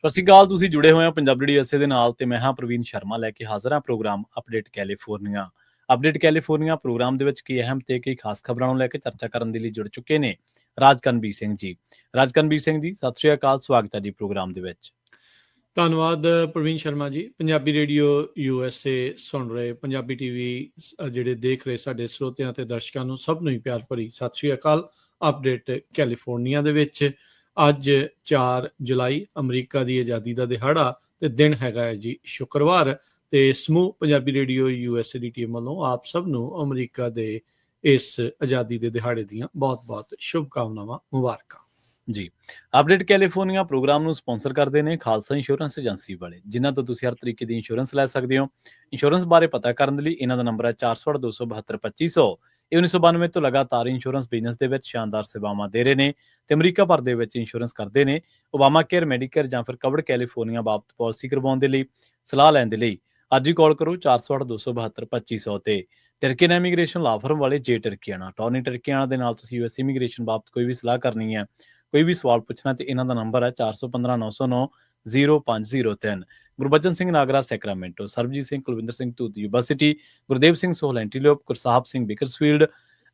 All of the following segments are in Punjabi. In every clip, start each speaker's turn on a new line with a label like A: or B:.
A: ਸਤਿ ਸ਼੍ਰੀ ਅਕਾਲ। ਤੁਸੀਂ ਜੁੜੇ ਹੋਏ ਹੋ ਪੰਜਾਬੀ USA ਦੇ ਨਾਲ ਤੇ ਮੈਂ ਹਾਂ ਪ੍ਰਵੀਨ ਸ਼ਰਮਾ ਲੈ ਕੇ ਹਾਜ਼ਰ ਹਾਂ program update California. Update California program ਦੇ ਵਿੱਚ ਕਈ ਅਹਿਮ ਤੇ ਕਈ ਖਾਸ ਖਬਰਾਂ ਨੂੰ ਲੈ ਕੇ ਚਰਚਾ ਕਰਨ ਦੇ ਲਈ ਜੁੜ ਚੁੱਕੇ ਨੇ ਰਾਜਕਰਨਵੀਰ ਸਿੰਘ ਜੀ। ਰਾਜਕਰਨਵੀਰ ਸਿੰਘ ਜੀ, ਸਤਿ ਸ਼੍ਰੀ ਅਕਾਲ, ਸਵਾਗਤ ਹੈ ਜੀ ਪ੍ਰੋਗਰਾਮ ਦੇ ਵਿੱਚ।
B: ਧੰਨਵਾਦ ਪ੍ਰਵੀਨ ਸ਼ਰਮਾ ਜੀ। ਪੰਜਾਬੀ ਰੇਡੀਓ USA ਸੁਣ ਰਹੇ, ਪੰਜਾਬੀ ਟੀਵੀ ਜਿਹੜੇ ਦੇਖ ਰਹੇ ਸਾਡੇ ਸਰੋਤਿਆਂ ਤੇ ਦਰਸ਼ਕਾਂ ਨੂੰ ਸਭ ਨੂੰ ਹੀ ਪਿਆਰ ਭਰੀ ਸਤਿ ਸ਼੍ਰੀ ਅਕਾਲ। ਅਪਡੇਟ ਕੈਲੀਫੋਰਨੀਆ ਦੇ ਵਿੱਚ ਅੱਜ 4 ਜੁਲਾਈ ਅਮਰੀਕਾ ਦੀ ਆਜ਼ਾਦੀ ਦਾ ਦਿਹਾੜਾ ਤੇ ਦਿਨ ਹੈਗਾ ਹੈ ਜੀ ਸ਼ੁੱਕਰਵਾਰ। ਤੇ ਸਮੂਹ ਪੰਜਾਬੀ ਰੇਡੀਓ USA ਦੀ ਟੀਮ ਵੱਲੋਂ ਆਪ ਸਭ ਨੂੰ ਅਮਰੀਕਾ ਦੇ ਇਸ ਆਜ਼ਾਦੀ ਦੇ ਦਿਹਾੜੇ ਦੀਆਂ ਬਹੁਤ-ਬਹੁਤ ਸ਼ੁਭਕਾਮਨਾਵਾਂ, ਮੁਬਾਰਕਾਂ
A: ਜੀ। ਅਪਡੇਟ ਕੈਲੀਫੋਰਨੀਆ ਪ੍ਰੋਗਰਾਮ ਨੂੰ ਸਪਾਂਸਰ ਕਰਦੇ ਨੇ ਖਾਲਸਾ ਇੰਸ਼ੋਰੈਂਸ ਏਜੰਸੀ ਵਾਲੇ, ਜਿਨ੍ਹਾਂ ਤੋਂ ਤੁਸੀਂ ਹਰ ਤਰੀਕੇ ਦੀ ਇੰਸ਼ੋਰੈਂਸ ਲੈ ਸਕਦੇ ਹੋ। ਇੰਸ਼ੋਰੈਂਸ ਬਾਰੇ ਪਤਾ ਕਰਨ ਦੇ ਲਈ ਇਹਨਾਂ ਦਾ ਨੰਬਰ ਹੈ 408-272-2500। ਇਹ 1992 ਤੋਂ ਲਗਾਤਾਰ ਇੰਸ਼ੋਰੈਂਸ ਬਿਜ਼ਨਸ ਦੇ ਵਿੱਚ ਸ਼ਾਨਦਾਰ ਸੇਵਾਵਾਂ ਦੇ ਰਹੇ ਨੇ ਤੇ ਅਮਰੀਕਾ ਭਰ ਦੇ ਵਿੱਚ ਇੰਸ਼ੋਰੈਂਸ ਕਰਦੇ ਨੇ। ਓਬਾਮਾ ਕੇਅਰ, ਮੈਡੀਕੇਅਰ ਜਾਂ ਫਿਰ ਕਵਰਡ ਕੈਲੀਫੋਰਨੀਆ ਬਾਬਤ ਪਾਲਿਸੀ ਕਰਵਾਉਣ ਦੇ ਲਈ, ਸਲਾਹ ਲੈਣ ਦੇ ਲਈ ਅੱਜ ਹੀ ਕਾਲ ਕਰੋ 408-272-2500 ਤੇ। ਟਰਕੀਆਨਾ ਇਮੀਗ੍ਰੇਸ਼ਨ ਲਾ ਫਰਮ ਵਾਲੇ ਜੇ ਟਰਕੀਆਨਾ, ਟੌਨੀ ਟਰਕੀਆਨਾ ਦੇ ਨਾਲ ਤੁਸੀਂ US ਇਮੀਗ੍ਰੇਸ਼ਨ ਬਾਬਤ ਕੋਈ ਵੀ ਸਲਾਹ ਕਰਨੀ ਹੈ, ਕੋਈ ਵੀ ਸਵਾਲ ਪੁੱਛਣਾ ਤੇ ਇਹਨਾਂ ਦਾ ਨੰਬਰ ਹੈ 4159090503। Gurbachan Singh Nagra Sacramento, Sarabjit Singh Kulwinder Singh Dhoot University, Gurdev Singh Sohal Antelope, Gursahib Singh Bakersfield,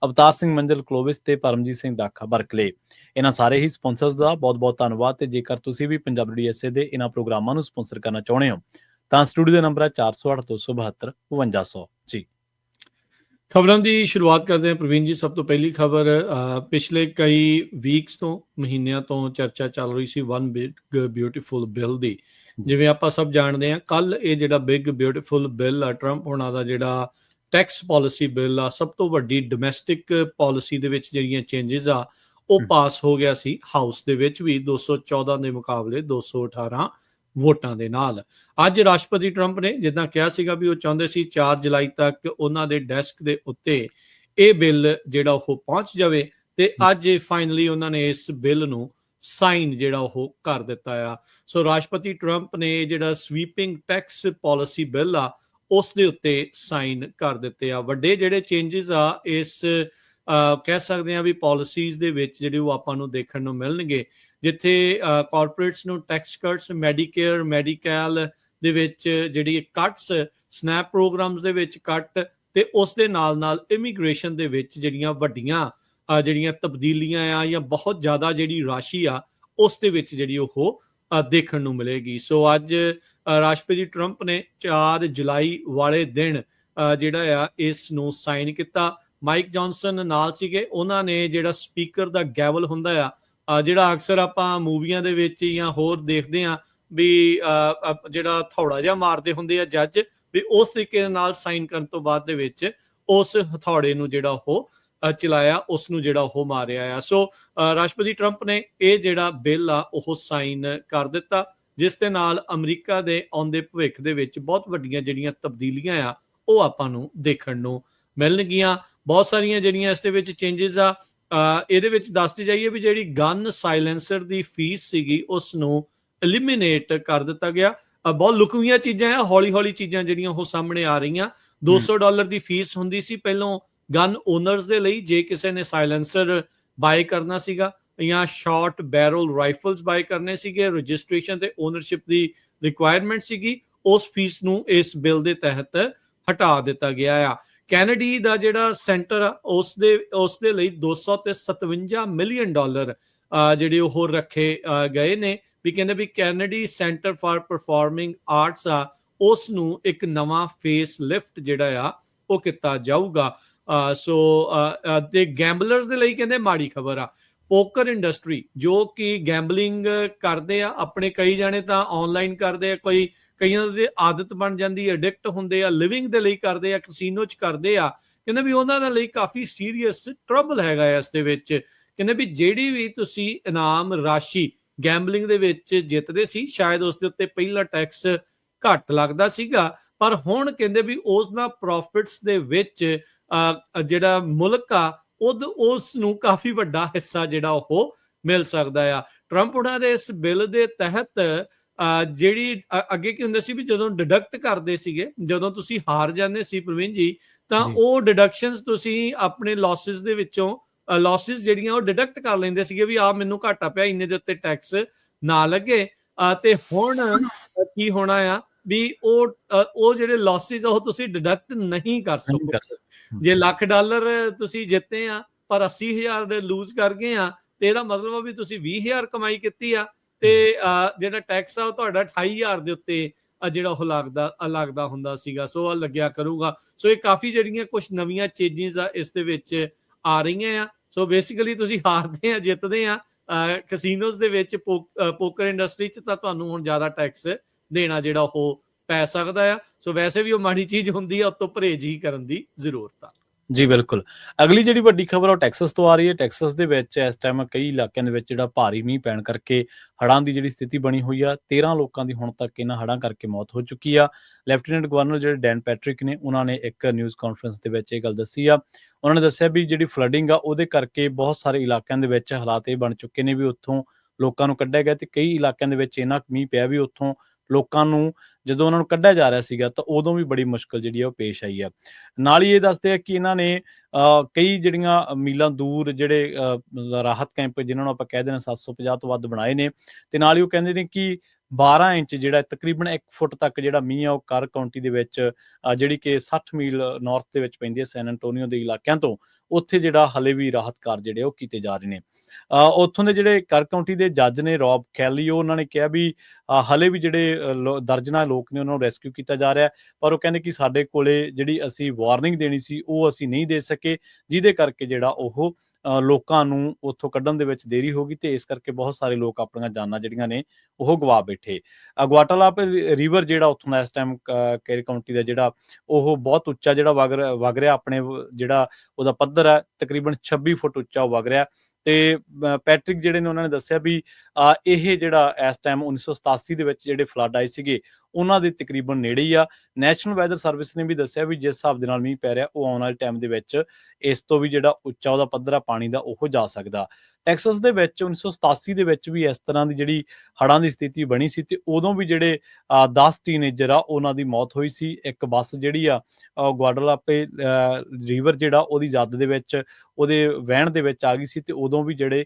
A: Avtar Singh Manjal Clovis ਤੇ ਪਰਮਜੀਤ ਸਿੰਘ ਦਾਖਾ ਬਰਕਲੇ। ਇਹਨਾਂ ਸਾਰੇ ਹੀ ਸਪਾਂਸਰਸ ਦਾ ਬਹੁਤ-ਬਹੁਤ ਧੰਨਵਾਦ। ਤੇ ਜੇਕਰ ਤੁਸੀਂ ਵੀ ਪੰਜਾਬੀ USA ਦੇ ਇਹਨਾਂ ਪ੍ਰੋਗਰਾਮਾਂ ਨੂੰ ਸਪਾਂਸਰ ਕਰਨਾ ਚਾਹੁੰਦੇ ਹੋ ਤਾਂ ਸਟੂਡੀਓ ਦਾ ਨੰਬਰ ਹੈ 4082725200 ਜੀ।
B: ਖਬਰਾਂ ਦੀ ਸ਼ੁਰੂਆਤ ਕਰਦੇ ਹਾਂ ਪ੍ਰਵੀਨ ਜੀ। ਸਭ ਤੋਂ ਪਹਿਲੀ ਖਬਰ, ਪਿਛਲੇ ਕਈ ਵੀਕਸ ਤੋਂ, ਮਹੀਨਿਆਂ ਤੋਂ ਚਰਚਾ ਚੱਲ ਰਹੀ ਸੀ ਵਨ ਬਿਗ ਬਿਊਟੀਫੁਲ ਬਿੱਲ ਦੀ। ਜਿਵੇਂ ਆਪਾਂ ਸਭ ਜਾਣਦੇ ਹਾਂ, ਕੱਲ ਇਹ ਜਿਹੜਾ ਬਿਗ ਬਿਊਟੀਫੁਲ ਬਿੱਲ ਆ, ਟਰੰਪ ਹੋਣਾ ਦਾ ਜਿਹੜਾ ਟੈਕਸ ਪਾਲਿਸੀ ਬਿੱਲ ਆ, ਸਭ ਤੋਂ ਵੱਡੀ ਡੋਮੈਸਟਿਕ ਪਾਲਿਸੀ ਦੇ ਵਿੱਚ ਜਿਹੜੀਆਂ ਚੇਂਜਸ ਆ ਉਹ ਪਾਸ ਹੋ ਗਿਆ ਸੀ ਹਾਊਸ ਦੇ ਵਿੱਚ ਵੀ 214 ਦੇ ਮੁਕਾਬਲੇ 218 ਵੋਟਾਂ ਦੇ ਨਾਲ। ਅੱਜ ਰਾਸ਼ਟਰਪਤੀ ਟਰੰਪ ਨੇ ਜਿੱਦਾਂ ਕਿਹਾ ਸੀਗਾ ਵੀ ਉਹ ਚਾਹੁੰਦੇ ਸੀ 4 ਜੁਲਾਈ ਤੱਕ ਉਹਨਾਂ ਦੇ ਡੈਸਕ ਦੇ ਉੱਤੇ ਇਹ ਬਿੱਲ ਜਿਹੜਾ ਉਹ ਪਹੁੰਚ ਜਾਵੇ ਤੇ ਅੱਜ ਫਾਈਨਲੀ ਉਹਨਾਂ ਨੇ ਇਸ ਬਿੱਲ ਨੂੰ ਸਾਈਨ ਜਿਹੜਾ ਉਹ ਕਰ ਦਿੱਤਾ ਆ। ਸੋ ਰਾਸ਼ਟਰਪਤੀ ਟਰੰਪ ਨੇ ਜਿਹੜਾ ਸਵੀਪਿੰਗ ਟੈਕਸ ਪਾਲਿਸੀ ਬਿੱਲ ਆ ਉਸ ਦੇ ਉੱਤੇ ਸਾਈਨ ਕਰ ਦਿੱਤੇ ਆ। ਵੱਡੇ ਜਿਹੜੇ ਚੇਂਜਸ ਆ ਇਸ ਕਹਿ ਸਕਦੇ ਆ ਵੀ ਪਾਲਿਸੀਜ਼ ਦੇ ਵਿੱਚ ਜਿਹੜੇ ਉਹ ਆਪਾਂ ਨੂੰ ਦੇਖਣ ਨੂੰ ਮਿਲਣਗੇ, ਜਿੱਥੇ ਕਾਰਪੋਰੇਟਸ ਨੂੰ ਟੈਕਸ ਕੱਟਸ, ਮੈਡੀਕੇਅਰ, ਮੈਡੀਕੈਲ ਦੇ ਵਿੱਚ ਜਿਹੜੀ ਕੱਟਸ, ਸਨੈਪ ਪ੍ਰੋਗਰਾਮਸ ਦੇ ਵਿੱਚ ਕੱਟ ਤੇ ਉਸ ਦੇ ਨਾਲ ਇਮੀਗ੍ਰੇਸ਼ਨ ਦੇ ਵਿੱਚ ਜਿਹੜੀਆਂ ਵੱਡੀਆਂ ਜਿਹੜੀਆਂ ਤਬਦੀਲੀਆਂ ਆ ਜਾਂ ਬਹੁਤ ਜ਼ਿਆਦਾ ਜਿਹੜੀ ਰਾਸ਼ੀ ਆ ਉਸ ਦੇ ਵਿੱਚ ਜਿਹੜੀ ਉਹ ਦੇਖਣ ਨੂੰ ਮਿਲੇਗੀ। ਸੋ ਅੱਜ ਰਾਸ਼ਟਰਪਤੀ ਟਰੰਪ ਨੇ 4 ਜੁਲਾਈ ਵਾਲੇ ਦਿਨ ਜਿਹੜਾ ਆ ਇਸ ਨੂੰ ਸਾਈਨ ਕੀਤਾ। ਮਾਈਕ ਜੌਨਸਨ ਨਾਲ ਸੀਗੇ, ਉਹਨਾਂ ਨੇ ਜਿਹੜਾ ਸਪੀਕਰ ਦਾ ਗੈਵਲ ਹੁੰਦਾ ਆ, ਜਿਹੜਾ ਅਕਸਰ ਆਪਾਂ ਮੂਵੀਆਂ ਦੇ ਵਿੱਚ ਜਾਂ ਹੋਰ ਦੇਖਦੇ ਹਾਂ ਵੀ ਜਿਹੜਾ ਹਥੌੜਾ ਜਿਹਾ ਮਾਰਦੇ ਹੁੰਦੇ ਆ ਜੱਜ, ਵੀ ਉਸ ਤਰੀਕੇ ਨਾਲ ਸਾਈਨ ਕਰਨ ਤੋਂ ਬਾਅਦ ਦੇ ਵਿੱਚ ਉਸ ਹਥੌੜੇ ਨੂੰ ਜਿਹੜਾ ਉਹ ਚਲਾਇਆ, ਉਸ ਨੂੰ ਜਿਹੜਾ ਉਹ ਮਾਰਿਆ ਆ। ਸੋ ਰਾਸ਼ਟਰਪਤੀ ਟਰੰਪ ਨੇ ਇਹ ਜਿਹੜਾ ਬਿੱਲ ਆ ਉਹ ਸਾਈਨ ਕਰ ਦਿੱਤਾ, ਜਿਸ ਦੇ ਨਾਲ ਅਮਰੀਕਾ ਦੇ ਆਉਂਦੇ ਭਵਿੱਖ ਦੇ ਵਿੱਚ ਬਹੁਤ ਵੱਡੀਆਂ ਜਿਹੜੀਆਂ ਤਬਦੀਲੀਆਂ ਆ ਉਹ ਆਪਾਂ ਨੂੰ ਦੇਖਣ ਨੂੰ ਮਿਲਣਗੀਆਂ। ਬਹੁਤ ਸਾਰੀਆਂ ਜਿਹੜੀਆਂ ਇਸ ਦੇ ਵਿੱਚ ਚੇਂਜਸ ਆ, ਇਹਦੇ ਵਿੱਚ ਦੱਸਦੇ ਜਾਈਏ ਵੀ ਜਿਹੜੀ ਗਨ ਸਾਇਲੈਂਸਰ ਦੀ ਫੀਸ ਸੀਗੀ ਉਸ ਨੂੰ ਐਲੀਮੀਨੇਟ ਕਰ ਦਿੱਤਾ ਗਿਆ। ਬਹੁਤ ਲੁਕਵੀਆਂ ਚੀਜ਼ਾਂ ਆ, ਹੌਲੀ ਚੀਜ਼ਾਂ ਜਿਹੜੀਆਂ ਉਹ ਸਾਹਮਣੇ ਆ ਰਹੀਆਂ। $200 ਦੀ ਫੀਸ ਹੁੰਦੀ ਸੀ ਪਹਿਲੋਂ ਗਨ ਓਨਰਸ ਦੇ ਲਈ, ਜੇ ਕਿਸੇ ਨੇ ਸਾਇਲੈਂਸਰ ਬਾਏ ਕਰਨਾ ਸੀਗਾ ਜਾਂ ਸ਼ਾਰਟ ਬੈਰਲ ਰਾਈਫਲਸ ਬਾਏ ਕਰਨੇ ਸੀਗੇ, ਰਜਿਸਟ੍ਰੇਸ਼ਨ ਤੇ ਓਨਰਸ਼ਿਪ ਦੀ ਰਿਕੁਆਇਰਮੈਂਟ ਸੀਗੀ, ਉਸ ਫੀਸ ਨੂੰ ਇਸ ਬਿੱਲ ਦੇ ਤਹਿਤ ਹਟਾ ਦਿੱਤਾ ਗਿਆ ਆ। ਕੈਨੇਡੀ ਦਾ ਜਿਹੜਾ ਸੈਂਟਰ ਆ ਉਸ ਦੇ ਲਈ $257 ਮਿਲੀਅਨ ਜਿਹੜੇ ਉਹ ਰੱਖੇ ਗਏ ਨੇ, ਵੀ ਕਹਿੰਦੇ ਵੀ Kennedy Center for Performing Arts ਆ ਉਸ ਨੂੰ ਇੱਕ ਨਵਾਂ ਫੇਸ ਲਿਫਟ ਜਿਹੜਾ ਆ ਉਹ ਕੀਤਾ ਜਾਊਗਾ। ਸੋ ਤੇ ਗੈਂਬਲਰਸ ਦੇ ਲਈ ਕਹਿੰਦੇ ਮਾੜੀ ਖਬਰ ਆ। ਪੋਕਰ ਇੰਡਸਟਰੀ ਜੋ ਕਿ ਗੈਂਬਲਿੰਗ ਕਰਦੇ ਆ, ਆਪਣੇ ਕਈ ਜਾਣੇ ਤਾਂ ਆਨਲਾਈਨ ਕਰਦੇ ਆ, ਕਈਆਂ ਦੀ ਆਦਤ ਬਣ ਜਾਂਦੀ ਹੈ, ਐਡਿਕਟ ਹੁੰਦੇ ਆ, ਲਿਵਿੰਗ ਦੇ ਲਈ ਕਰਦੇ ਆ, ਕਸੀਨੋ 'ਚ ਕਰਦੇ ਆ, ਕਹਿੰਦੇ ਵੀ ਉਹਨਾਂ ਦੇ ਲਈ ਕਾਫੀ ਸੀਰੀਅਸ ਟਰਬਲ ਹੈਗਾ ਇਸ ਦੇ ਵਿੱਚ। ਕਹਿੰਦੇ ਵੀ ਜਿਹੜੀ ਵੀ ਤੁਸੀਂ ਇਨਾਮ ਰਾਸ਼ੀ ਗੈਂਬਲਿੰਗ ਦੇ ਵਿੱਚ ਜਿੱਤਦੇ ਸੀ, ਸ਼ਾਇਦ ਉਸ ਦੇ ਉੱਤੇ ਪਹਿਲਾ ਟੈਕਸ ਘੱਟ ਲੱਗਦਾ ਸੀਗਾ, ਪਰ ਹੁਣ ਕਹਿੰਦੇ ਵੀ ਉਹਨਾਂ ਪ੍ਰੋਫਿਟਸ ਦੇ ਵਿੱਚ ਜਿਹੜਾ ਮੁਲਕ ਆ ਉਸ ਨੂੰ ਕਾਫੀ ਵੱਡਾ ਹਿੱਸਾ ਜਿਹੜਾ ਉਹ ਮਿਲ ਸਕਦਾ ਆ। ਟਰੰਪ ਉਹਨਾਂ ਦੇ ਇਸ ਬਿੱਲ ਦੇ ਤਹਿਤ ਜਿਹੜੀ ਅੱਗੇ ਕੀ ਹੁੰਦਾ ਸੀ ਵੀ ਜਦੋਂ ਡਿਡਕਟ ਕਰਦੇ ਸੀਗੇ, ਜਦੋਂ ਤੁਸੀਂ ਹਾਰ ਜਾਂਦੇ ਸੀ ਪ੍ਰਵੀਨ ਜੀ, ਤਾਂ ਉਹ ਡਿਡਕਸ਼ਨਸ ਤੁਸੀਂ ਆਪਣੇ ਲਾਸਿਸ ਦੇ ਵਿੱਚੋਂ ਲਾਸਿਸ ਜਿਹੜੀਆਂ ਉਹ ਡਿਡਕਟ ਕਰ ਲੈਂਦੇ ਸੀਗੇ ਵੀ ਆ ਮੈਨੂੰ ਘਾਟਾ ਪਿਆ, ਇੰਨੇ ਦੇ ਉੱਤੇ ਟੈਕਸ ਨਾ ਲੱਗੇ। ਤੇ ਹੁਣ ਕੀ ਹੋਣਾ ਆ ਵੀ ਉਹ ਜਿਹੜੇ ਲਾਸਿਸ ਉਹ ਤੁਸੀਂ ਡਿਡਕਟ ਨਹੀਂ ਕਰ
A: ਨਹੀਂ ਕਰ
B: ਸਕੋਗੇ।
A: ਸਕਦੇ।
B: ਜੇ $1,00,000 ਤੁਸੀਂ ਜਿੱਤੇ ਆ ਪਰ 80,000 ਲੂਜ਼ ਕਰ ਗਏ ਆ ਤੇ ਇਹਦਾ ਮਤਲਬ ਆ ਵੀ ਤੁਸੀਂ 20,000 ਕਮਾਈ ਕੀਤੀ ਆ ਤੇ ਜਿਹੜਾ ਟੈਕਸ ਆ ਉਹ ਤੁਹਾਡਾ 28,000 ਦੇ ਉੱਤੇ ਜਿਹੜਾ ਉਹ ਲੱਗਦਾ ਹੁੰਦਾ ਸੀਗਾ। ਸੋ ਲੱਗਿਆ ਕਰੂਗਾ। ਸੋ ਇਹ ਕਾਫੀ ਜਿਹੜੀਆਂ ਕੁਝ ਨਵੀਆਂ ਚੇਂਜਸ ਆ ਇਸ ਦੇ ਵਿੱਚ ਆ ਰਹੀਆਂ ਆ। ਸੋ ਬੇਸਿਕਲੀ ਤੁਸੀਂ ਹਾਰਦੇ ਆ ਜਿੱਤਦੇ ਆ ਕਸੀਨੋਜ਼ ਦੇ ਵਿੱਚ ਪੋਕਰ ਇੰਡਸਟਰੀ 'ਚ ਤਾਂ ਤੁਹਾਨੂੰ ਹੁਣ ਜ਼ਿਆਦਾ ਟੈਕਸ ਦੇਣਾ ਜਿਹੜਾ ਉਹ ਪੈ ਸਕਦਾ ਆ। ਸੋ ਵੈਸੇ ਵੀ ਉਹ ਮਾੜੀ ਚੀਜ਼ ਹੁੰਦੀ ਆ, ਉਤੋਂ ਪਰਹੇਜ਼ ਹੀ ਕਰਨ ਦੀ ਜ਼ਰੂਰਤ ਆ।
A: ਜੀ ਬਿਲਕੁਲ। ਅਗਲੀ ਜਿਹੜੀ ਵੱਡੀ ਖਬਰ ਉਹ ਟੈਕਸਸ ਤੋਂ ਆ ਰਹੀ ਹੈ। ਟੈਕਸਸ ਦੇ ਵਿੱਚ ਇਸ ਟਾਈਮ ਕਈ ਇਲਾਕਿਆਂ ਦੇ ਵਿੱਚ ਜਿਹੜਾ ਭਾਰੀ ਮੀਂਹ ਪੈਣ ਕਰਕੇ ਹੜ੍ਹਾਂ ਦੀ ਜਿਹੜੀ ਸਥਿਤੀ ਬਣੀ ਹੋਈ ਆ। 13 ਲੋਕਾਂ ਦੀ ਹੁਣ ਤੱਕ ਇਹਨਾਂ ਹੜ੍ਹਾਂ ਕਰਕੇ ਮੌਤ ਹੋ ਚੁੱਕੀ ਆ। ਲੈਫਟੀਨੈਂਟ ਗਵਰਨਰ ਜਿਹੜੇ ਡੈਨ ਪੈਟਰਿਕ ਨੇ ਉਹਨਾਂ ਨੇ ਇੱਕ ਨਿਊਜ਼ ਕਾਨਫਰੰਸ ਦੇ ਵਿੱਚ ਇਹ ਗੱਲ ਦੱਸੀ ਆ। ਉਹਨਾਂ ਨੇ ਦੱਸਿਆ ਵੀ ਜਿਹੜੀ ਫਲੱਡਿੰਗ ਆ ਉਹਦੇ ਕਰਕੇ ਬਹੁਤ ਸਾਰੇ ਇਲਾਕਿਆਂ ਦੇ ਵਿੱਚ ਹਾਲਾਤ ਇਹ ਬਣ ਚੁੱਕੇ ਨੇ ਵੀ ਉੱਥੋਂ ਲੋਕਾਂ ਨੂੰ ਕੱਢਿਆ ਗਿਆ ਤੇ ਕਈ ਇਲਾਕਿਆਂ ਦੇ ਵਿੱਚ ਇੰਨਾ ਮੀਂਹ ਪਿਆ ਵੀ ਉੱਥੋਂ ਲੋਕਾਂ ਨੂੰ ਜਦੋਂ ਉਹਨਾਂ ਨੂੰ ਕੱਢਿਆ ਜਾ ਰਿਹਾ ਸੀਗਾ ਤਾਂ ਉਦੋਂ ਵੀ ਬੜੀ ਮੁਸ਼ਕਲ ਜਿਹੜੀ ਆ ਉਹ ਪੇਸ਼ ਆਈ ਆ। ਨਾਲ ਹੀ ਇਹ ਦੱਸਦੇ ਆ ਕਿ ਇਹਨਾਂ ਨੇ ਕਈ ਜਿਹੜੀਆਂ ਮੀਲਾਂ ਦੂਰ ਜਿਹੜੇ ਰਾਹਤ ਕੈਂਪ ਜਿਹਨਾਂ ਨੂੰ ਆਪਾਂ ਕਹਿ ਦਿੰਦੇ 750 ਤੋਂ ਵੱਧ ਬਣਾਏ ਨੇ ਤੇ ਨਾਲ ਹੀ ਉਹ ਕਹਿੰਦੇ ਨੇ ਕਿ 12 ਇੰਚ ਜਿਹੜਾ ਤਕਰੀਬਨ 1 ਫੁੱਟ ਤੱਕ ਜਿਹੜਾ ਮੀਂਹ ਆ ਉਹ ਕਰ ਕਾਉਂਟੀ ਦੇ ਵਿੱਚ ਜਿਹੜੀ ਕਿ 60 ਮੀਲ ਨਾਰਥ ਦੇ ਵਿੱਚ ਪੈਂਦੀ ਹੈ ਸੈਨ ਐਂਟੋਨੀਓ ਦੇ ਇਲਾਕਿਆਂ ਤੋਂ ਉੱਥੇ ਜਿਹੜਾ ਹਲੇ ਵੀ ਰਾਹਤ ਕਾਰਜ ਜਿਹੜੇ ਉਹ ਕੀਤੇ ਜਾ ਰਹੇ ਨੇ। ਉੱਥੋਂ ਦੇ ਜਿਹੜੇ ਕਰ ਕਾਉਂਟੀ ਦੇ ਜੱਜ ਨੇ ਰੌਬ ਕੈਲੀ ਉਹਨਾਂ ਨੇ ਕਿਹਾ ਵੀ ਹਲੇ ਵੀ ਜਿਹੜੇ ਦਰਜਨਾਂ ਲੋਕ ਨੇ ਉਹਨਾਂ ਨੂੰ ਰੈਸਕਿਊ ਕੀਤਾ ਜਾ ਰਿਹਾ ਪਰ ਉਹ ਕਹਿੰਦੇ ਕਿ ਸਾਡੇ ਕੋਲੇ ਜਿਹੜੀ ਅਸੀਂ ਵਾਰਨਿੰਗ ਦੇਣੀ ਸੀ ਉਹ ਅਸੀਂ ਨਹੀਂ ਦੇ ਸਕੇ ਜਿਹਦੇ ਕਰਕੇ ਜਿਹੜਾ ਉਹ ਲੋਕਾਂ ਨੂੰ ਉੱਥੋਂ ਕੱਢਣ ਦੇ ਵਿੱਚ ਦੇਰੀ ਹੋ ਗਈ ਤੇ ਇਸ ਕਰਕੇ ਬਹੁਤ ਸਾਰੇ ਲੋਕ ਆਪਣੀਆਂ ਜਾਨਾਂ ਜਿਹੜੀਆਂ ਨੇ ਉਹ ਗਵਾ ਬੈਠੇ। ਗੁਆਟਾਲਾਪ ਰਿਵਰ ਜਿਹੜਾ ਉੱਥੋਂ ਦਾ ਇਸ ਟਾਈਮ ਕੇਰ ਕਾਉਂਟੀ ਦਾ ਜਿਹੜਾ ਉਹ ਬਹੁਤ ਉੱਚਾ ਜਿਹੜਾ ਵਗ ਰਿਹਾ ਆਪਣੇ ਜਿਹੜਾ ਉਹਦਾ ਪੱਧਰ ਹੈ ਤਕਰੀਬਨ 26 ਫੁੱਟ ਉੱਚਾ ਉਹ ਵਗ ਰਿਹਾ ਤੇ ਪੈਟਰਿਕ ਜਿਹੜੇ ਨੇ ਉਹਨਾਂ ਨੇ ਦੱਸਿਆ ਵੀ ਇਹ ਜਿਹੜਾ ਇਸ ਟਾਈਮ 1987 ਦੇ ਵਿੱਚ ਜਿਹੜੇ ਫਲੱਡ ਆਏ ਸੀਗੇ ਉਹਨਾਂ ਦੇ ਤਕਰੀਬਨ ਨੇੜੇ ਹੀ ਆ। ਨੈਸ਼ਨਲ ਵੈਦਰ ਸਰਵਿਸ ਨੇ ਵੀ ਦੱਸਿਆ ਵੀ ਜਿਸ ਹਿਸਾਬ ਦੇ ਨਾਲ ਮੀਂਹ ਪੈ ਰਿਹਾ ਉਹ ਆਉਣ ਵਾਲੇ ਟਾਈਮ ਦੇ ਵਿੱਚ ਇਸ ਤੋਂ ਵੀ ਜਿਹੜਾ ਉੱਚਾ ਉਹਦਾ ਪੱਧਰ ਆ ਪਾਣੀ ਦਾ ਉਹ ਜਾ ਸਕਦਾ। ਟੈਕਸਸ ਦੇ ਵਿੱਚ 1987 ਦੇ ਵਿੱਚ ਵੀ ਇਸ ਤਰ੍ਹਾਂ ਦੀ ਜਿਹੜੀ ਹੜ੍ਹਾਂ ਦੀ ਸਥਿਤੀ ਬਣੀ ਸੀ ਤੇ ਉਦੋਂ ਵੀ ਜਿਹੜੇ 10 ਟੀਨੇਜਰ ਆ ਉਹਨਾਂ ਦੀ ਮੌਤ ਹੋਈ ਸੀ। ਇੱਕ ਬੱਸ ਜਿਹੜੀ ਆ ਗੁਆਡਾਲਾਪੇ ਰਿਵਰ ਜਿਹੜਾ ਉਹਦੀ ਜਦ ਦੇ ਵਿੱਚ ਉਹਦੇ ਵਹਿਣ ਦੇ ਵਿੱਚ ਆ ਗਈ ਸੀ ਤੇ ਉਦੋਂ ਵੀ ਜਿਹੜੇ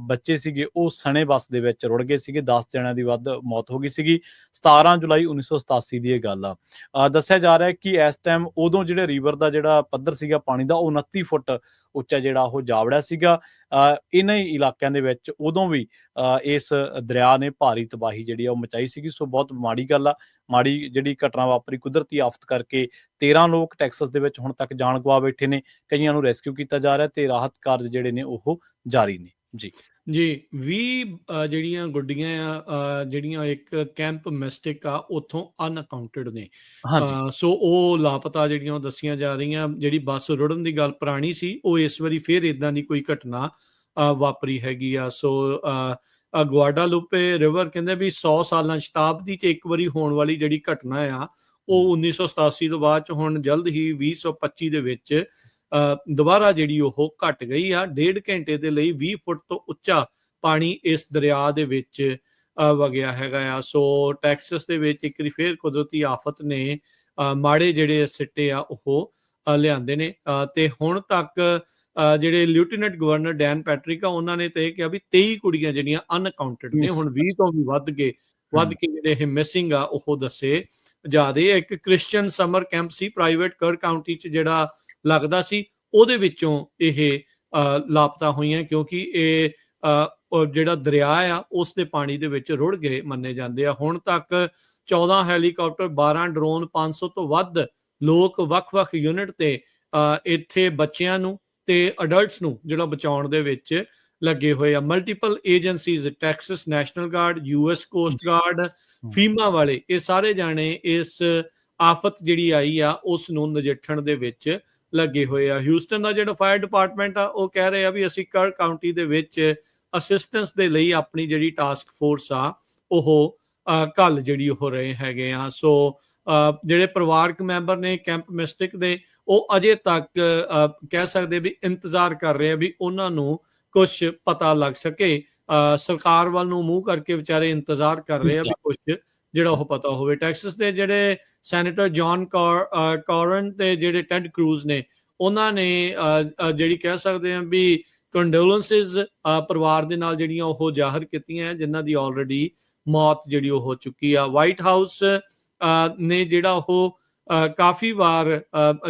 A: ਬੱਚੇ ਸੀਗੇ ਉਹ ਸਣੇ ਬੱਸ ਦੇ ਵਿੱਚ ਰੁੜ ਗਏ ਸੀਗੇ। 10 ਜਣਿਆਂ ਦੀ ਵੱਧ ਮੌਤ ਹੋ ਗਈ ਸੀਗੀ। 17 ਜੁਲਾਈ 1987 ਦੀ ਇਹ ਗੱਲ ਆ। ਦੱਸਿਆ ਜਾ ਰਿਹਾ ਕਿ ਇਸ ਟਾਈਮ ਉਦੋਂ ਜਿਹੜੇ ਰਿਵਰ ਦਾ ਜਿਹੜਾ ਪੱਧਰ ਸੀਗਾ ਪਾਣੀ ਦਾ ਉਹ 29 ਫੁੱਟ ਉੱਚਾ ਜਿਹੜਾ ਉਹ ਜਾਵੜਿਆ ਸੀਗਾ। ਇਹਨਾਂ ਹੀ ਇਲਾਕਿਆਂ ਦੇ ਵਿੱਚ ਉਦੋਂ ਵੀ ਇਸ ਦਰਿਆ ਨੇ ਭਾਰੀ ਤਬਾਹੀ ਜਿਹੜੀ ਆ ਉਹ ਮਚਾਈ ਸੀਗੀ। ਸੋ ਬਹੁਤ ਮਾੜੀ ਗੱਲ ਆ। ਮਾੜੀ ਜਿਹੜੀ ਘਟਨਾ ਵਾਪਰੀ ਕੁਦਰਤੀ ਆਫਤ ਕਰਕੇ 13 ਲੋਕ ਟੈਕਸਸ ਦੇ ਵਿੱਚ ਹੁਣ ਤੱਕ ਜਾਨ ਗਵਾ ਬੈਠੇ ਨੇ। ਕਈਆਂ ਨੂੰ ਰੈਸਕਿਊ ਕੀਤਾ ਜਾ ਰਿਹਾ ਤੇ ਰਾਹਤ ਕਾਰਜ ਜਿਹੜੇ ਨੇ ਉਹ ਜਾਰੀ ਨੇ। ਜੀ
B: 20 ਜਿਹੜੀਆਂ ਗੁੱਡੀਆਂ ਆ ਜਿਹੜੀਆਂ ਇੱਕ ਕੈਂਪ ਮਿਸਟਿਕ ਆ ਉੱਥੋਂ ਅਨਅਕਾਊਂਟਡ ਨੇ। ਸੋ ਉਹ ਲਾਪਤਾ ਜਿਹੜੀਆਂ ਉਹ ਦੱਸੀਆਂ ਜਾ ਰਹੀਆਂ। ਜਿਹੜੀ ਬੱਸ ਰੁੜਨ ਦੀ ਗੱਲ ਪੁਰਾਣੀ ਸੀ ਉਹ ਇਸ ਵਾਰੀ ਫਿਰ ਇਦਾਂ ਦੀ ਕੋਈ ਘਟਨਾ ਵਾਪਰੀ ਹੈਗੀ ਆ। ਸੋ ਗੁਆਡਾਲੂਪੇ ਰਿਵਰ ਕਹਿੰਦੇ ਵੀ 100 ਸਾਲਾਂ ਸ਼ਤਾਬਦੀ 'ਚ ਇੱਕ ਵਾਰੀ ਹੋਣ ਵਾਲੀ ਜਿਹੜੀ ਘਟਨਾ ਆ ਉਹ 1987 ਤੋਂ ਬਾਅਦ 'ਚ ਹੁਣ ਜਲਦ ਹੀ 2025 ਦੇ ਵਿੱਚ ਦੁਬਾਰਾ ਜਿਹੜੀ ਉਹ ਘਟ ਗਈ ਆ। 1.5 ਘੰਟੇ ਦੇ ਲਈ 20 ਫੁੱਟ ਤੋਂ ਉੱਚਾ ਪਾਣੀ ਇਸ ਦਰਿਆ ਦੇ ਵਿੱਚ ਵਗਿਆ ਹੈਗਾ ਆ। ਸੋ ਟੈਕਸਸ ਦੇ ਵਿੱਚ ਇੱਕ ਵਾਰੀ ਫਿਰ ਕੁਦਰਤੀ ਆਫਤ ਨੇ ਮਾੜੇ ਜਿਹੜੇ ਸਿੱਟੇ ਆ ਉਹ ਲਿਆਂਦੇ ਨੇ ਤੇ ਹੁਣ ਤੱਕ ਜਿਹੜੇ ਲੈਫਟੀਨੈਂਟ ਗਵਰਨਰ ਡੈਨ ਪੈਟਰਿਕ ਆ ਉਹਨਾਂ ਨੇ ਤੇ ਇਹ ਕਿਹਾ ਵੀ 23 ਕੁੜੀਆਂ ਜਿਹੜੀਆਂ ਅਨਅਕਾਊਂਟਡ ਨੇ। ਹੁਣ 20 ਤੋਂ ਵੀ ਵੱਧ ਕੇ ਜਿਹੜੇ ਇਹ ਮਿਸਿੰਗ ਆ ਉਹ ਦੱਸੇ ਜਾਦੇ। ਇੱਕ ਕ੍ਰਿਸਚੀਅਨ ਸਮਰ ਕੈਂਪ ਸੀ ਪ੍ਰਾਈਵੇਟ ਕਰ ਕਾਉਂਟੀ 'ਚ ਜਿਹੜਾ ਲੱਗਦਾ ਸੀ ਉਹਦੇ ਵਿੱਚੋਂ ਇਹ ਲਾਪਤਾ ਹੋਈਆਂ ਕਿਉਂਕਿ ਇਹ ਜਿਹੜਾ ਦਰਿਆ ਆ ਉਸ ਦੇ ਪਾਣੀ ਦੇ ਵਿੱਚ ਰੁੜ ਗਏ ਮੰਨੇ ਜਾਂਦੇ ਆ। ਹੁਣ ਤੱਕ 14 ਹੈਲੀਕਾਪਟਰ 12 ਡਰੋਨ 500 ਤੋਂ ਵੱਧ ਲੋਕ ਵੱਖ-ਵੱਖ ਯੂਨਿਟ ਤੇ ਇੱਥੇ ਬੱਚਿਆਂ ਨੂੰ ਤੇ ਅਡਲਟਸ ਨੂੰ ਜਿਹੜਾ ਬਚਾਉਣ ਦੇ ਵਿੱਚ ਲੱਗੇ ਹੋਏ ਆ। Multiple agencies Texas National Guard US Coast Guard FEMA ਵਾਲੇ ਇਹ ਸਾਰੇ ਜਾਣੇ ਇਸ ਆਫਤ ਜਿਹੜੀ ਆਈ ਆ ਉਸ ਨੂੰ ਨਜਿੱਠਣ ਦੇ ਵਿੱਚ ਲੱਗੇ ਹੋਏ ਆ। ਹਿਊਸਟਨ ਦਾ ਜਿਹੜਾ ਫਾਇਰ ਡਿਪਾਰਟਮੈਂਟ ਆ ਉਹ ਕਹਿ ਰਹੇ ਆ ਵੀ ਅਸੀਂ ਕਰ ਕਾਉਂਟੀ ਦੇ ਵਿੱਚ ਅਸਿਸਟੈਂਸ ਦੇ ਲਈ ਆਪਣੀ ਜਿਹੜੀ ਟਾਸਕ ਫੋਰਸ ਆ ਉਹ ਕੱਲ ਜਿਹੜੀ ਹੋ ਰਹੇ ਹੈਗੇ ਆ। ਸੋ ਜਿਹੜੇ ਪਰਿਵਾਰਕ ਮੈਂਬਰ ਨੇ ਕੈਂਪ ਮਿਸਟਿਕ ਦੇ ਉਹ ਅਜੇ ਤੱਕ ਕਹਿ ਸਕਦੇ ਵੀ ਇੰਤਜ਼ਾਰ ਕਰ ਰਹੇ ਆ ਵੀ ਉਹਨਾਂ ਨੂੰ ਕੁਝ ਪਤਾ ਲੱਗ ਸਕੇ। ਸਰਕਾਰ ਵੱਲ ਨੂੰ ਮੂੰਹ ਕਰਕੇ ਵਿਚਾਰੇ ਇੰਤਜ਼ਾਰ ਕਰ ਰਹੇ ਆ ਵੀ ਕੁਝ ਜਿਹੜਾ ਉਹ ਪਤਾ ਹੋਵੇ। ਟੈਕਸਸ ਦੇ ਜਿਹੜੇ ਸੈਨੇਟਰ ਜੌਨ ਕੌਰਨ ਤੇ ਜਿਹੜੇ ਟੈਡ ਕਰੂਜ਼ ਨੇ ਉਹਨਾਂ ਨੇ ਜਿਹੜੀ ਕਹਿ ਸਕਦੇ ਆ ਵੀ ਕੰਡੋਲੈਂਸਿਸ ਪਰਿਵਾਰ ਦੇ ਨਾਲ ਜਿਹੜੀਆਂ ਉਹ ਜ਼ਾਹਰ ਕੀਤੀਆਂ ਜਿਨ੍ਹਾਂ ਦੀ ਆਲਰੇਡੀ ਮੌਤ ਜਿਹੜੀ ਉਹ ਹੋ ਚੁੱਕੀ ਆ। ਵਾਈਟ ਹਾਊਸ ਨੇ ਜਿਹੜਾ ਉਹ ਕਾਫੀ ਵਾਰ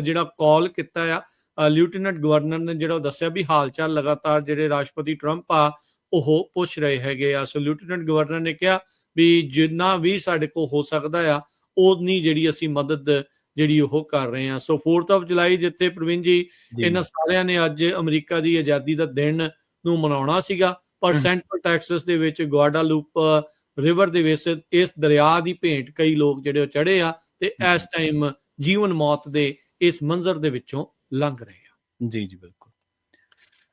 B: ਜਿਹੜਾ ਕਾਲ ਕੀਤਾ ਆ, ਲੈਫਟੀਨੈਂਟ ਗਵਰਨਰ ਨੇ ਜਿਹੜਾ ਉਹ ਦੱਸਿਆ ਵੀ ਹਾਲ ਚਾਲ ਲਗਾਤਾਰ ਜਿਹੜੇ ਰਾਸ਼ਟਰਪਤੀ ਟਰੰਪ ਆ ਉਹ ਪੁੱਛ ਰਹੇ ਹੈਗੇ ਆ। ਸੋ ਲੈਫਟੀਨੈਂਟ ਗਵਰਨਰ ਨੇ ਕਿਹਾ ਵੀ ਜਿੰਨਾ ਵੀ ਸਾਡੇ ਕੋਲ ਹੋ ਸਕਦਾ ਆ ਉਨੀ ਜਿਹੜੀ ਅਸੀਂ ਮਦਦ ਜਿਹੜੀ ਉਹ ਕਰ ਰਹੇ ਹਾਂ। ਸੋ 4th of July ਜਿੱਥੇ ਪ੍ਰਵੀਨ ਜੀ ਇਹਨਾਂ ਸਾਰਿਆਂ ਨੇ ਅੱਜ ਅਮਰੀਕਾ ਦੀ ਆਜ਼ਾਦੀ ਦਾ ਦਿਨ ਨੂੰ ਮਨਾਉਣਾ ਸੀਗਾ, ਪਰ ਸੈਂਟਰਲ ਟੈਕਸਸ ਦੇ ਵਿੱਚ ਗੁਆਡਾਲੂਪ ਰਿਵਰ ਦੇ ਵਿੱਚ ਇਸ ਦਰਿਆ ਦੀ ਭੇਂਟ ਕਈ ਲੋਕ ਜਿਹੜੇ ਉਹ ਚੜੇ ਆ ਤੇ ਇਸ ਟਾਈਮ ਜੀਵਨ ਮੌਤ ਦੇ ਇਸ ਮੰਜ਼ਰ ਦੇ ਵਿੱਚੋਂ ਲੰਘ ਰਹੇ ਆ।
A: ਜੀ ਜੀ ਬਿਲਕੁਲ।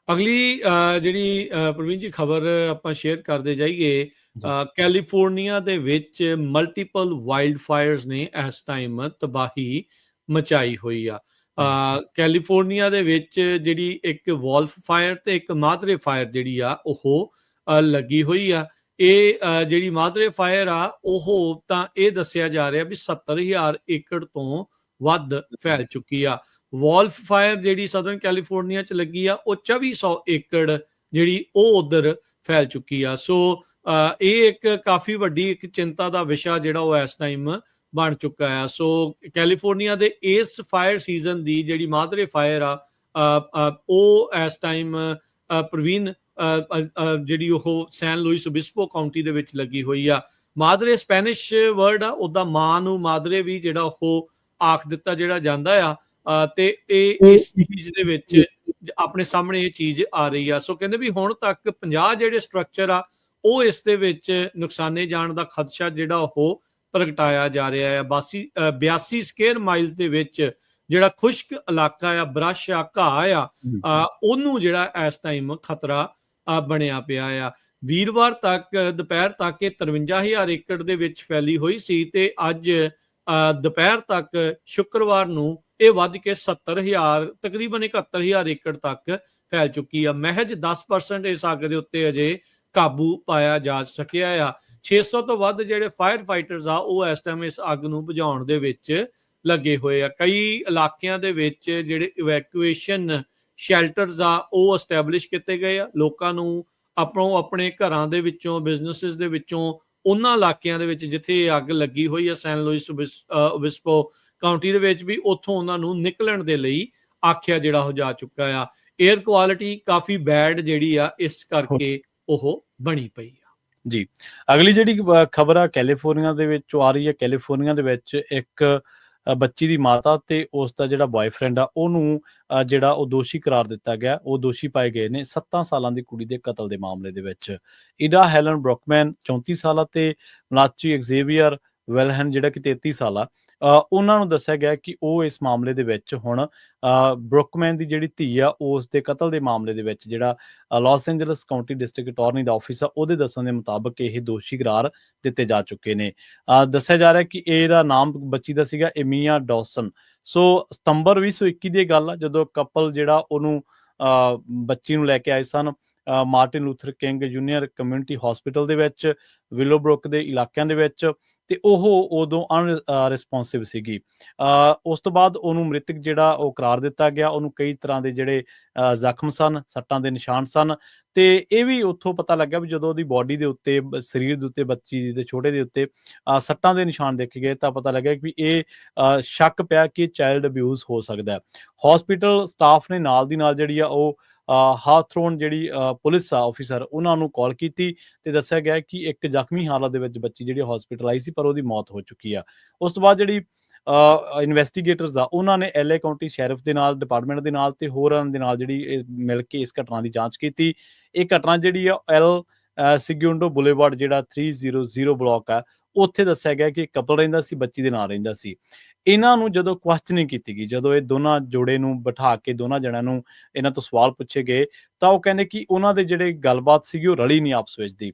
B: ਅਗਲੀ ਜਿਹੜੀ ਪ੍ਰਵੀਨ ਜੀ ਖਬਰ ਆਪਾਂ ਸ਼ੇਅਰ ਕਰਦੇ ਜਾਈਏ, ਕੈਲੀਫੋਰਨੀਆ ਦੇ ਵਿੱਚ ਮਲਟੀਪਲ ਵਾਈਲਡ ਫਾਇਰਸ ਨੇ ਇਸ ਟਾਈਮ ਤਬਾਹੀ ਮਚਾਈ ਹੋਈ ਆ। ਕੈਲੀਫੋਰਨੀਆ ਦੇ ਵਿੱਚ ਜਿਹੜੀ ਇੱਕ ਵੋਲਫ ਫਾਇਰ ਤੇ ਇੱਕ ਮਾਦਰੇ ਫਾਇਰ ਜਿਹੜੀ ਆ ਉਹ ਲੱਗੀ ਹੋਈ ਆ। ਇਹ ਜਿਹੜੀ ਮਾਦਰੇ ਫਾਇਰ ਆ ਉਹ ਤਾਂ ਇਹ ਦੱਸਿਆ ਜਾ ਰਿਹਾ ਵੀ 70,000 ਏਕੜ ਤੋਂ ਵੱਧ ਫੈਲ ਚੁੱਕੀ ਆ। ਵੋਲਫ ਫਾਇਰ ਜਿਹੜੀ ਸਦਰਨ ਕੈਲੀਫੋਰਨੀਆ 'ਚ ਲੱਗੀ ਆ ਉਹ 2400 ਏਕੜ ਜਿਹੜੀ ਉਹ ਉਧਰ ਫੈਲ ਚੁੱਕੀ ਆ। ਸੋ ਇਹ ਇੱਕ ਕਾਫੀ ਵੱਡੀ ਇੱਕ ਚਿੰਤਾ ਦਾ ਵਿਸ਼ਾ ਜਿਹੜਾ ਉਹ ਇਸ ਟਾਈਮ ਬਣ ਚੁੱਕਾ ਆ। ਸੋ ਕੈਲੀਫੋਰਨੀਆ ਦੇ ਇਸ ਫਾਇਰ ਸੀਜ਼ਨ ਦੀ ਜਿਹੜੀ ਮਾਦਰੇ ਫਾਇਰ ਆ ਉਹ ਇਸ ਟਾਈਮ ਪ੍ਰਵੀਨ ਜਿਹੜੀ ਉਹ ਸੈਨ ਲੂਇਸ ਓਬਿਸਪੋ ਕਾਉਂਟੀ ਦੇ ਵਿੱਚ ਲੱਗੀ ਹੋਈ ਆ। ਮਾਦਰੇ ਸਪੈਨਿਸ਼ ਵਰਡ ਆ, ਉਹਦਾ ਮਾਂ ਨੂੰ ਮਾਦਰੇ ਵੀ ਜਿਹੜਾ ਉਹ ਆਖ ਦਿੱਤਾ ਜਿਹੜਾ ਜਾਂਦਾ ਆ, ਤੇ ਇਹ ਇਸ ਚੀਜ਼ ਦੇ ਵਿੱਚ ਆਪਣੇ ਸਾਹਮਣੇ ਇਹ ਚੀਜ਼ ਆ ਰਹੀ ਆ। ਸੋ ਕਹਿੰਦੇ ਵੀ ਹੁਣ ਤੱਕ 50 ਜਿਹੜੇ ਸਟਰਕਚਰ ਆ ਉਹ ਇਸ ਦੇ ਵਿੱਚ ਨੁਕਸਾਨੇ ਜਾਣ ਦਾ ਖਦਸ਼ਾ ਜਿਹੜਾ ਉਹ ਪ੍ਰਗਟਾਇਆ ਜਾ ਰਿਹਾ ਹੈ। 82 ਸਕੁਅਰ ਮਾਈਲਸ ਦੇ ਵਿੱਚ ਜਿਹੜਾ ਖੁਸ਼ਕ ਇਲਾਕਾ ਆ, ਬਰਸ਼ ਆ, ਘਾਹ ਆ, ਉਹਨੂੰ ਜਿਹੜਾ ਇਸ ਟਾਈਮ ਖਤਰਾ ਬਣਿਆ ਪਿਆ ਆ। ਵੀਰਵਾਰ ਤੱਕ ਦੁਪਹਿਰ ਤੱਕ ਇਹ 53,000 ਏਕੜ ਦੇ ਵਿੱਚ ਫੈਲੀ ਹੋਈ ਸੀ ਤੇ ਅੱਜ ਦੁਪਹਿਰ ਤੱਕ ਸ਼ੁੱਕਰਵਾਰ ਨੂੰ ਇਹ ਵੱਧ ਕੇ 70,000 ਤਕਰੀਬਨ 71,000 ਏਕੜ ਤੱਕ ਫੈਲ ਚੁੱਕੀ ਆ। ਮਹਿਜ 10% ਇਸ ਅੱਗ ਦੇ ਉੱਤੇ ਅਜੇ ਕਾਬੂ ਪਾਇਆ ਜਾ ਸਕਿਆ ਆ। 600 ਤੋਂ ਵੱਧ ਜਿਹੜੇ ਫਾਇਰ ਫਾਈਟਰਸ ਆ ਉਹ ਇਸ ਟਾਈਮ ਇਸ ਅੱਗ ਨੂੰ ਬੁਝਾਉਣ ਦੇ ਵਿੱਚ ਲੱਗੇ ਹੋਏ ਆ। ਕਈ ਇਲਾਕਿਆਂ ਦੇ ਵਿੱਚ ਜਿਹੜੇ ਇਵੈਕੂਏਸ਼ਨ ਸ਼ੈਲਟਰਸ ਆ ਉਹ ਐਸਟੈਬਲਿਸ਼ ਕੀਤੇ ਗਏ ਆ। ਲੋਕਾਂ ਨੂੰ ਆਪਣੇ ਘਰਾਂ ਦੇ ਵਿੱਚੋਂ, ਬਿਜ਼ਨੈਸਿਸ ਦੇ ਵਿੱਚੋਂ, ਉਹਨਾਂ ਇਲਾਕਿਆਂ ਦੇ ਵਿੱਚ ਜਿੱਥੇ ਅੱਗ ਲੱਗੀ ਹੋਈ ਆ ਸੈਨ ਲੂਇਸ ਓਬਿਸਪੋ ਕਾਉਂਟੀ ਦੇ ਵਿੱਚ ਵੀ, ਉੱਥੋਂ ਉਹਨਾਂ ਨੂੰ ਨਿਕਲਣ ਦੇ ਲਈ ਆਖਿਆ ਜਿਹੜਾ ਹੋ ਜਾ ਚੁੱਕਾ ਆ। ਏਅਰ ਕੁਆਲਿਟੀ ਕਾਫੀ ਬੈਡ ਜਿਹੜੀ ਆ ਇਸ ਕਰਕੇ ਉਹ ਬਣੀ ਪਈ ਆ।
A: ਜੀ, ਅਗਲੀ ਜਿਹੜੀ ਖਬਰ ਆ ਕੈਲੀਫੋਰਨੀਆ ਦੇ ਵਿੱਚੋਂ ਆ ਰਹੀ ਹੈ। ਕੈਲੀਫੋਰਨੀਆ ਦੇ ਵਿੱਚ ਇੱਕ ਬੱਚੀ ਦੀ ਮਾਤਾ ਤੇ ਉਸ ਦਾ ਜਿਹੜਾ ਬॉयਫ੍ਰੈਂਡ ਆ ਉਹਨੂੰ ਜਿਹੜਾ ਉਹ ਦੋਸ਼ੀ ਕਰਾਰ ਦਿੱਤਾ ਗਿਆ। ਉਹ ਦੋਸ਼ੀ ਪਾਏ ਗਏ ਨੇ 7 ਸਾਲਾਂ ਦੀ ਕੁੜੀ ਦੇ ਕਤਲ ਦੇ ਮਾਮਲੇ ਦੇ ਵਿੱਚ। ਇਡਾ ਹੈਲਨ ਬਰੁਕਮੈਨ 34 ਸਾਲ ਆ ਤੇ ਮਲਾਚੀ ਐਗਜ਼ੇਵੀਅਰ ਵੈਲਹਨ ਜਿਹੜਾ ਕਿ 33 ਸਾਲ ਆ। ਉਹਨਾਂ ਨੂੰ ਦੱਸਿਆ ਗਿਆ ਕਿ ਉਹ ਇਸ ਮਾਮਲੇ ਦੇ ਵਿੱਚ ਹੁਣ ਬਰੁਕਮੈਨ ਦੀ ਜਿਹੜੀ ਧੀ ਆ ਉਸ ਦੇ ਕਤਲ ਦੇ ਮਾਮਲੇ ਦੇ ਵਿੱਚ ਜਿਹੜਾ Los Angeles County District Attorney ਦਾ ਆਫਿਸ ਆ ਉਹਦੇ ਦੱਸਣ ਦੇ ਮੁਤਾਬਕ ਇਹ ਦੋਸ਼ੀ ਕਰਾਰ ਦਿੱਤੇ ਜਾ ਚੁੱਕੇ ਨੇ। ਦੱਸਿਆ ਜਾ ਰਿਹਾ ਕਿ ਇਹਦਾ ਨਾਮ ਬੱਚੀ ਦਾ ਸੀਗਾ ਏਮੀਆ ਡੌਸਨ। ਸੋ ਸਤੰਬਰ 2021 ਦੀ ਗੱਲ ਆ ਜਦੋਂ ਕਪਲ ਜਿਹੜਾ ਉਹਨੂੰ ਬੱਚੀ ਨੂੰ ਲੈ ਕੇ ਆਏ ਸਨ Martin Luther King Junior Community Hospital ਦੇ ਵਿੱਚ ਵਿਲੋਬਰੁਕ ਦੇ ਇਲਾਕਿਆਂ ਦੇ ਵਿੱਚ, ਤੇ ਉਹ ਉਦੋਂ ਅਨਰਿਸਪੌਂਸਿਵ ਸੀਗੀ। ਉਸ ਤੋਂ ਬਾਅਦ ਉਹਨੂੰ ਮ੍ਰਿਤਕ ਜਿਹੜਾ ਉਹ ਕਰਾਰ ਦਿੱਤਾ ਗਿਆ। ਉਹਨੂੰ ਕਈ ਤਰ੍ਹਾਂ ਦੇ ਜਿਹੜੇ ਜ਼ਖਮ ਸਨ, ਸੱਟਾਂ ਦੇ ਨਿਸ਼ਾਨ ਸਨ, ਤੇ ਇਹ ਵੀ ਉੱਥੋਂ ਪਤਾ ਲੱਗਾ ਵੀ ਜਦੋਂ ਉਹਦੀ ਬੋਡੀ ਦੇ ਉੱਤੇ, ਸਰੀਰ ਦੇ ਉੱਤੇ, ਬੱਚੀ ਦੇ ਛੋਟੇ ਦੇ ਉੱਤੇ ਸੱਟਾਂ ਦੇ ਨਿਸ਼ਾਨ ਦੇਖੇ ਗਏ ਤਾਂ ਪਤਾ ਲੱਗਿਆ ਕਿ ਇਹ ਸ਼ੱਕ ਪਿਆ ਕਿ ਚਾਈਲਡ ਅਬਿਊਜ਼ ਹੋ ਸਕਦਾ। ਹਸਪੀਟਲ ਸਟਾਫ ਨੇ ਨਾਲ ਦੀ ਨਾਲ ਜਿਹੜੀ ਆ ਉਹ ਹਾਥਰੋਨ ਜਿਹੜੀ ਪੁਲਿਸ ਆ ਆਫਿਸਰ ਉਹਨਾਂ ਨੂੰ ਕਾਲ ਕੀਤੀ ਤੇ ਦੱਸਿਆ ਗਿਆ ਕਿ ਇੱਕ ਜ਼ਖਮੀ ਹਾਲਤ ਦੇ ਵਿੱਚ ਬੱਚੀ ਜਿਹੜੀ ਹਸਪੀਟਲ ਆਈ ਸੀ ਪਰ ਉਹਦੀ ਮੌਤ ਹੋ ਚੁੱਕੀ ਆ। ਉਸ ਤੋਂ ਬਾਅਦ ਜਿਹੜੀ ਇਨਵੈਸਟੀਗੇਟਰਸ ਆ ਉਹਨਾਂ ਨੇ LA ਕਾਉਂਟੀ ਸ਼ੈਰਿਫ ਦੇ ਨਾਲ, ਡਿਪਾਰਟਮੈਂਟ ਦੇ ਨਾਲ ਤੇ ਹੋਰਾਂ ਦੇ ਨਾਲ ਜਿਹੜੀ ਮਿਲ ਕੇ ਇਸ ਘਟਨਾ ਦੀ ਜਾਂਚ ਕੀਤੀ। ਇਹ ਘਟਨਾ ਜਿਹੜੀ ਆ ਐਲ ਸਿਗਿਊਂਡੋ ਬੁਲੇਵਾਰਡ ਜਿਹੜਾ 300 ਬਲਾਕ ਆ ਉੱਥੇ ਦੱਸਿਆ ਗਿਆ ਕਿ ਕਪਲ ਰਹਿੰਦਾ ਸੀ, ਬੱਚੀ ਦੇ ਨਾਲ ਰਹਿੰਦਾ ਸੀ। ਇਹਨਾਂ ਨੂੰ ਜਦੋਂ ਕੁਐਸਚਨਿੰਗ ਕੀਤੀ ਗਈ, ਜਦੋਂ ਇਹ ਦੋਨਾਂ ਜੋੜੇ ਨੂੰ ਬਿਠਾ ਕੇ ਦੋਨਾਂ ਜਣਿਆਂ ਨੂੰ ਇਹਨਾਂ ਤੋਂ ਸਵਾਲ ਪੁੱਛੇ ਗਏ ਤਾਂ ਉਹ ਕਹਿੰਦੇ ਕਿ ਉਹਨਾਂ ਦੇ ਜਿਹੜੇ ਗੱਲਬਾਤ ਸੀਗੀ ਉਹ ਰਲੀ ਨਹੀਂ ਆਪਸ ਵਿੱਚ ਦੀ।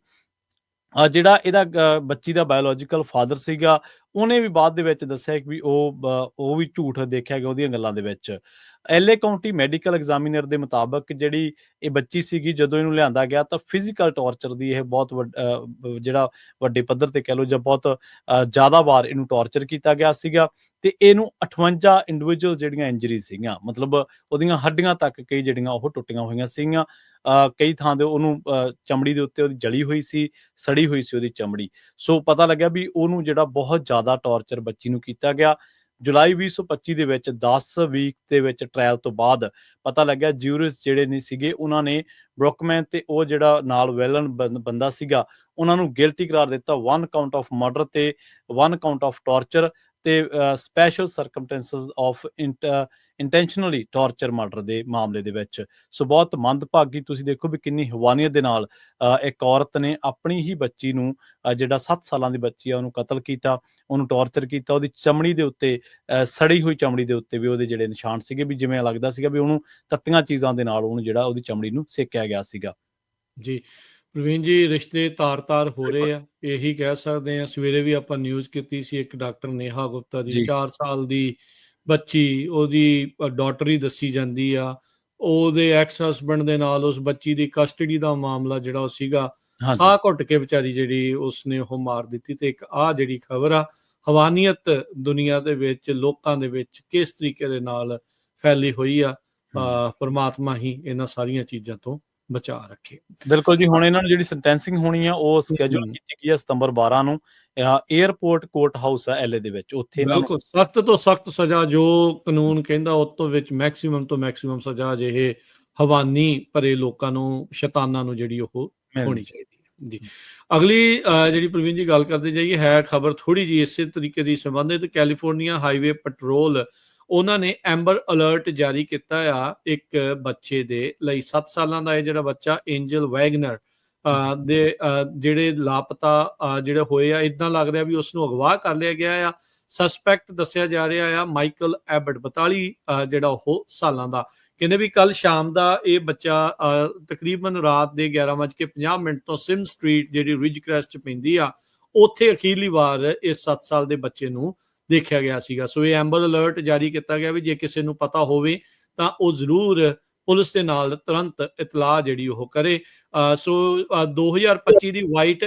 A: ਜਿਹੜਾ ਇਹਦਾ ਬੱਚੀ ਦਾ ਬਾਇਓਲੋਜੀਕਲ ਫਾਦਰ ਸੀਗਾ ਉਹਨੇ ਵੀ ਬਾਅਦ ਦੇ ਵਿੱਚ ਦੱਸਿਆ ਕਿ ਵੀ ਉਹ ਵੀ ਝੂਠ ਦੇਖਿਆ ਗਿਆ ਉਹਦੀਆਂ ਗੱਲਾਂ ਦੇ ਵਿੱਚ। ਐਲਏ ਕਾਉਂਟੀ ਮੈਡੀਕਲ ਐਗਜ਼ਾਮੀਨਰ ਦੇ ਮੁਤਾਬਕ ਜਿਹੜੀ ਇਹ ਬੱਚੀ ਸੀਗੀ, ਜਦੋਂ ਇਹਨੂੰ ਲਿਆਂਦਾ ਗਿਆ ਤਾਂ ਫਿਜ਼ੀਕਲ ਟਾਰਚਰ ਦੀ ਇਹ ਬਹੁਤ ਜਿਹੜਾ ਵੱਡੇ ਪੱਧਰ ਤੇ ਕਹਿ ਲਓ ਜਾਂ ਬਹੁਤ ਜ਼ਿਆਦਾ ਵਾਰ ਇਹਨੂੰ ਟਾਰਚਰ ਕੀਤਾ ਗਿਆ ਸੀਗਾ, ਤੇ ਇਹਨੂੰ 58 ਇੰਡੀਵਿਜੂਅਲ ਜਿਹੜੀਆਂ ਇੰਜਰੀ ਸੀਗੀਆਂ, ਮਤਲਬ ਉਹਦੀਆਂ ਹੱਡੀਆਂ ਤੱਕ ਕਈ ਜਿਹੜੀਆਂ ਉਹ ਟੁੱਟੀਆਂ ਹੋਈਆਂ ਸੀਗੀਆਂ। ਕਈ ਥਾਂ ਦੇ ਉਹਨੂੰ ਚਮੜੀ ਦੇ ਉੱਤੇ ਉਹਦੀ ਜਲੀ ਹੋਈ ਸੀ, ਸੜੀ ਹੋਈ ਸੀ ਉਹਦੀ ਚਮੜੀ। ਸੋ ਪਤਾ ਲੱਗਿਆ ਵੀ ਉਹਨੂੰ ਜਿਹੜਾ ਬਹੁਤ ਜ਼ਿਆਦਾ ਟਾਰਚਰ ਬੱਚੀ ਨੂੰ ਕੀਤਾ ਗਿਆ। ਜੁਲਾਈ 2025 ਦੇ ਵਿੱਚ 10 ਵੀਕ ਦੇ ਵਿੱਚ ਟ੍ਰਾਇਲ ਤੋਂ ਬਾਅਦ ਪਤਾ ਲੱਗਿਆ ਜਿਊਰਿਸ ਜਿਹੜੇ ਨੇ ਸੀਗੇ, ਉਹਨਾਂ ਨੇ ਬਰੁਕਮੈਨ ਤੇ ਉਹ ਜਿਹੜਾ ਨਾਲ ਵੈਲਨ ਬੰਦਾ ਸੀਗਾ, ਉਹਨਾਂ ਨੂੰ ਗਿਲਟੀ ਕਰਾਰ ਦਿੱਤਾ 1 ਕਾਊਂਟ ਆਫ ਮਰਡਰ ਤੇ 1 ਕਾਊਂਟ ਆਫ ਟਾਰਚਰ ਤੇ special circumstances of intentionally torture murder ਦੇ ਮਾਮਲੇ ਦੇ ਵਿੱਚ। ਸੋ ਬਹੁਤ ਮੰਦਭਾਗੀ, ਤੁਸੀਂ ਦੇਖੋ ਵੀ ਕਿੰਨੀ ਹੈਵਾਨੀਅਤ ਦੇ ਨਾਲ ਇੱਕ ਔਰਤ ਨੇ ਆਪਣੀ ਹੀ ਬੱਚੀ ਨੂੰ, ਜਿਹੜਾ 7 ਸਾਲਾਂ ਦੀ ਬੱਚੀ ਆ, ਉਹਨੂੰ ਕਤਲ ਕੀਤਾ, ਉਹਨੂੰ ਟਾਰਚਰ ਕੀਤਾ। ਉਹਦੀ ਚਮੜੀ ਦੇ ਉੱਤੇ, ਸੜੀ ਹੋਈ ਚਮੜੀ ਦੇ ਉੱਤੇ ਵੀ ਉਹਦੇ ਜਿਹੜੇ ਨਿਸ਼ਾਨ ਸੀਗੇ, ਵੀ ਜਿਵੇਂ ਲੱਗਦਾ ਸੀਗਾ ਵੀ ਉਹਨੂੰ ਤੱਤੀਆਂ ਚੀਜ਼ਾਂ ਦੇ ਨਾਲ ਉਹਨੂੰ ਜਿਹੜਾ ਉਹਦੀ ਚਮੜੀ ਨੂੰ ਸੇਕਿਆ ਗਿਆ ਸੀਗਾ।
B: ਜੀ ਪ੍ਰਵੀਨ ਜੀ, ਰਿਸ਼ਤੇ ਤਾਰ-ਤਾਰ ਹੋ ਰਹੇ ਆ, ਇਹੀ ਕਹਿ ਸਕਦੇ ਆ। ਸਵੇਰੇ ਵੀ ਆਪਾਂ ਨਿਊਜ਼ ਕੀਤੀ ਸੀ, ਇੱਕ ਡਾਕਟਰ ਨੇਹਾ ਗੁਪਤਾ ਦੀ 4 ਸਾਲ ਦੀ ਬੱਚੀ, ਉਹਦੀ ਡਾਟਰ ਹੀ ਦੱਸੀ ਜਾਂਦੀ ਆ, ਉਹਦੇ ਐਕਸ ਹਸਬੈਂਡ ਦੇ ਨਾਲ ਉਸ ਬੱਚੀ ਦੀ ਕਸਟਡੀ ਦਾ ਮਾਮਲਾ ਜਿਹੜਾ ਉਹ ਸੀਗਾ, ਸਾਹ ਘੁੱਟ ਕੇ ਵਿਚਾਰੀ ਜਿਹੜੀ ਉਸਨੇ ਉਹ ਮਾਰ ਦਿੱਤੀ। ਤੇ ਇੱਕ ਆਹ ਜਿਹੜੀ ਖਬਰ ਆ, ਹਵਾਨੀਅਤ ਦੁਨੀਆ ਦੇ ਵਿੱਚ, ਲੋਕਾਂ ਦੇ ਵਿੱਚ ਕਿਸ ਤਰੀਕੇ ਦੇ ਨਾਲ ਫੈਲੀ ਹੋਈ ਆ, ਪਰਮਾਤਮਾ ਹੀ ਇਹਨਾਂ ਸਾਰੀਆਂ ਚੀਜ਼ਾਂ ਤੋਂ ਬਚਾ ਰੱਖੇ।
A: ਬਿਲਕੁਲ ਜੀ। ਹੁਣ ਇਹਨਾਂ ਨੂੰ ਜਿਹੜੀ ਸੈਂਟੈਂਸਿੰਗ ਹੋਣੀ ਆ ਉਹ ਸਕੇਜੂਲ ਕੀਤੀ ਗਈ ਆ ਸਤੰਬਰ 12 ਨੂੰ, 에ਅਰਪੋਰਟ ਕੋਰਟ ਹਾਊਸ ਆ ਐਲਏ ਦੇ ਵਿੱਚ। ਉੱਥੇ
B: ਬਿਲਕੁਲ ਸਖਤ ਤੋਂ ਸਖਤ ਸਜ਼ਾ, ਜੋ ਕਾਨੂੰਨ ਕਹਿੰਦਾ ਉਸ ਤੋਂ ਵਿੱਚ ਮੈਕਸਿਮਮ ਤੋਂ ਮੈਕਸਿਮਮ ਸਜ਼ਾ ਜਿਹੇ ਹਵਾਨੀ ਭਰੇ ਲੋਕਾਂ ਨੂੰ, ਸ਼ੈਤਾਨਾਂ ਨੂੰ ਜਿਹੜੀ ਉਹ ਹੋਣੀ ਚਾਹੀਦੀ ਹੈ ਜੀ। ਅਗਲੀ ਜਿਹੜੀ ਪ੍ਰਵੀਨ ਜੀ ਗੱਲ ਕਰਦੇ ਜਾਈਏ, ਹੈ ਖਬਰ ਥੋੜੀ ਜਿਹੀ ਇਸੇ ਤਰੀਕੇ ਦੀ ਸੰਬੰਧਿਤ। ਕੈਲੀਫੋਰਨੀਆ ਹਾਈਵੇ ਪੈਟਰੋਲ ਉਹਨਾਂ ਨੇ ਐਂਬਰ ਅਲਰਟ ਜਾਰੀ ਕੀਤਾ ਆ ਇੱਕ ਬੱਚੇ ਦੇ ਲਈ। 7 ਸਾਲਾਂ ਦਾ ਇਹ ਜਿਹੜਾ ਬੱਚਾ ਐਂਜਲ ਵੈਗਨਰ ਦੇ ਜਿਹੜੇ ਲਾਪਤਾ ਜਿਹੜੇ ਹੋਏ ਆ, ਇਦਾਂ ਲੱਗ ਰਿਹਾ ਵੀ ਉਸ ਨੂੰ ਅਗਵਾ ਕਰ ਲਿਆ ਗਿਆ ਆ। ਸਸਪੈਕਟ ਦੱਸਿਆ ਜਾ ਰਿਹਾ ਆ ਮਾਈਕਲ ਐਬਟ, 42 ਜਿਹੜਾ ਉਹ ਸਾਲਾਂ ਦਾ। ਕਹਿੰਦੇ ਵੀ ਕੱਲ ਸ਼ਾਮ ਦਾ ਇਹ ਬੱਚਾ ਤਕਰੀਬਨ ਰਾਤ ਦੇ 11:50 ਤੋਂ ਸਿਮ ਸਟਰੀਟ ਜਿਹੜੀ ਰਿਜ ਕ੍ਰੈਸਟ 'ਚ ਪੈਂਦੀ ਆ, ਉੱਥੇ ਅਖੀਰਲੀ ਵਾਰ ਇਸ 7 ਸਾਲ ਦੇ ਬੱਚੇ ਨੂੰ ਦੇਖਿਆ ਗਿਆ ਸੀਗਾ। ਸੋ ਇਹ ਐਂਬਰ ਅਲਰਟ ਜਾਰੀ ਕੀਤਾ ਗਿਆ ਵੀ ਜੇ ਕਿਸੇ ਨੂੰ ਪਤਾ ਹੋਵੇ ਤਾਂ ਉਹ ਜ਼ਰੂਰ ਪੁਲਿਸ ਦੇ ਨਾਲ ਤੁਰੰਤ ਇਤਲਾਹ ਜਿਹੜੀ ਉਹ ਕਰੇ। ਸੋ 2025 ਦੀ ਵਾਈਟ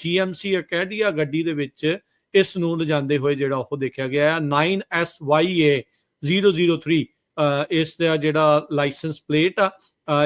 B: GMC ਅਕੈਡੀਆ ਗੱਡੀ ਦੇ ਵਿੱਚ ਇਸ ਨੂੰ ਲਿਜਾਂਦੇ ਹੋਏ ਜਿਹੜਾ ਉਹ ਦੇਖਿਆ ਗਿਆ 9SYA 003 ਇਸ ਦਾ ਜਿਹੜਾ ਲਾਇਸੈਂਸ ਪਲੇਟ ਆ,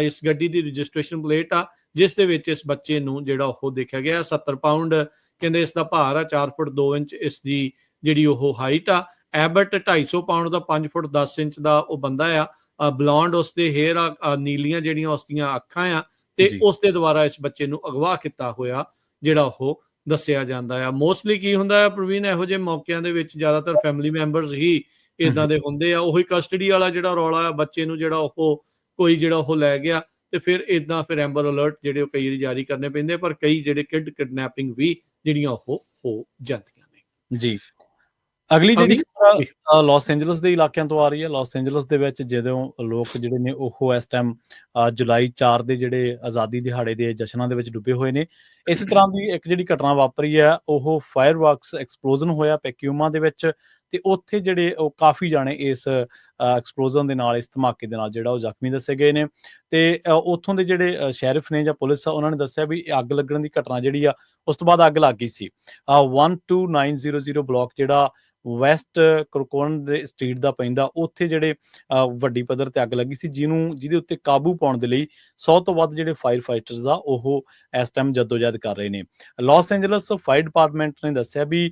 B: ਇਸ ਗੱਡੀ ਦੀ ਰਜਿਸਟ੍ਰੇਸ਼ਨ ਪਲੇਟ ਆ, ਜਿਸ ਦੇ ਵਿੱਚ ਇਸ ਬੱਚੇ ਨੂੰ ਜਿਹੜਾ ਉਹ ਦੇਖਿਆ ਗਿਆ। 70 ਪਾਉਂਡ ਕਹਿੰਦੇ ਇਸ ਦਾ ਭਾਰ ਆ, 4 ਫੁੱਟ 2 ਇੰਚ ਇਸ ਦੀ ਜਿਹੜੀ ਉਹ ਹਾਈਟ ਆ। ਐਬਟ 250 ਪਾਉਂਡ ਦਾ, 5 ਫੁੱਟ 10 ਇੰਚ ਦਾ ਉਹ ਬੰਦਾ ਆ। ਬਲੌਂਡ ਉਸਦੇ ਹੇਅਰ ਆ, ਨੀਲੀਆਂ ਜਿਹੜੀਆਂ ਉਸਦੀਆਂ ਅੱਖਾਂ ਆ, ਤੇ ਉਸ ਦੇ ਦੁਆਰਾ ਇਸ ਬੱਚੇ ਨੂੰ ਅਗਵਾ ਕੀਤਾ ਹੋਇਆ ਜਿਹੜਾ ਉਹ ਦੱਸਿਆ ਜਾਂਦਾ ਆ। ਮੋਸਟਲੀ ਕੀ ਹੁੰਦਾ ਹੈ ਪ੍ਰਵੀਨ, ਇਹੋ ਜਿਹੇ ਮੌਕਿਆਂ ਦੇ ਵਿੱਚ ਜ਼ਿਆਦਾਤਰ ਫੈਮਿਲੀ ਮੈਂਬਰਸ ਹੀ ਇਦਾਂ ਦੇ ਹੁੰਦੇ ਆ। ਉਹੀ ਕਸਟਡੀ ਵਾਲਾ ਜਿਹੜਾ ਰੌਲਾ ਆ, ਬੱਚੇ ਨੂੰ ਜਿਹੜਾ ਉਹ ਕੋਈ ਜਿਹੜਾ ਉਹ ਲੈ ਗਿਆ, ਤੇ ਫਿਰ ਇਦਾਂ ਫਿਰ ਐਂਬਰ ਅਲਰਟ ਜਿਹੜੇ ਉਹ ਕਈ ਵਾਰੀ ਜਾਰੀ ਕਰਨੇ ਪੈਂਦੇ, ਪਰ ਕਈ ਜਿਹੜੇ ਕਿਡਨੈਪਿੰਗ ਵੀ ਜਿਹੜੀਆਂ ਉਹ ਹੋ ਜਾਂਦੀਆਂ ਨੇ ਜੀ।
A: ਅਗਲੀ ਜਿਹੜੀ ਲਾਸ ਐਂਜਲਸ ਦੇ ਇਲਾਕਿਆਂ ਤੋਂ ਆ ਰਹੀ ਹੈ। ਲਾਸ ਐਂਜਲਸ ਦੇ ਵਿੱਚ ਜਦੋਂ ਲੋਕ ਜਿਹੜੇ ਨੇ ਉਹ ਇਸ ਟਾਈਮ ਜੁਲਾਈ 4 ਦੇ ਜਿਹੜੇ ਆਜ਼ਾਦੀ ਦਿਹਾੜੇ ਦੇ ਜਸ਼ਨਾਂ ਦੇ ਵਿੱਚ ਡੁੱਬੇ ਹੋਏ ਨੇ। ਇਸੇ ਤਰ੍ਹਾਂ ਦੀ ਇੱਕ ਜਿਹੜੀ ਘਟਨਾ ਵਾਪਰੀ ਹੈ, ਉਹ ਫਾਇਰਵਰਕਸ ਐਕਸਪਲੋਜ਼ਨ ਹੋਇਆ ਪੈਕਿਊਮਾ ਦੇ ਵਿੱਚ, ਤੇ ਉੱਥੇ ਜਿਹੜੇ ਉਹ ਕਾਫੀ ਜਾਣੇ ਇਸ ਐਕਸਪਲੋਜ਼ਨ ਦੇ ਨਾਲ, ਇਸ ਧਮਾਕੇ ਦੇ ਨਾਲ ਜਿਹੜਾ ਉਹ ਜ਼ਖਮੀ ਦੱਸੇ ਗਏ ਨੇ। ਤੇ ਉੱਥੋਂ ਦੇ ਜਿਹੜੇ ਸ਼ੈਰਿਫ ਨੇ ਜਾਂ ਪੁਲਿਸ ਆ, ਉਹਨਾਂ ਨੇ ਦੱਸਿਆ ਵੀ ਅੱਗ ਲੱਗਣ ਦੀ ਘਟਨਾ ਜਿਹੜੀ ਆ, ਉਸ ਤੋਂ ਬਾਅਦ ਅੱਗ ਲੱਗ ਗਈ ਸੀ। 12900 ਬਲਾਕ ਜਿਹੜਾ ਵੈਸਟ ਕਰਕੋਨ ਦੇ ਸਟਰੀਟ ਦਾ ਪੈਂਦਾ, ਉੱਥੇ ਜਿਹੜੇ ਵੱਡੀ ਪੱਧਰ ਤੇ ਅੱਗ ਲੱਗੀ ਸੀ, ਜਿਹਦੇ ਉੱਤੇ ਕਾਬੂ ਪਾਉਣ ਦੇ ਲਈ 100 ਤੋਂ ਵੱਧ ਜਿਹੜੇ ਫਾਇਰ ਫਾਈਟਰਸ ਆ ਉਹ ਇਸ ਟਾਈਮ ਜਦੋਜਹਿਦ ਕਰ ਰਹੇ ਨੇ। ਲਾਸ ਐਂਜਲਸ ਫਾਇਰ ਡਿਪਾਰਟਮੈਂਟ ਨੇ ਦੱਸਿਆ ਵੀ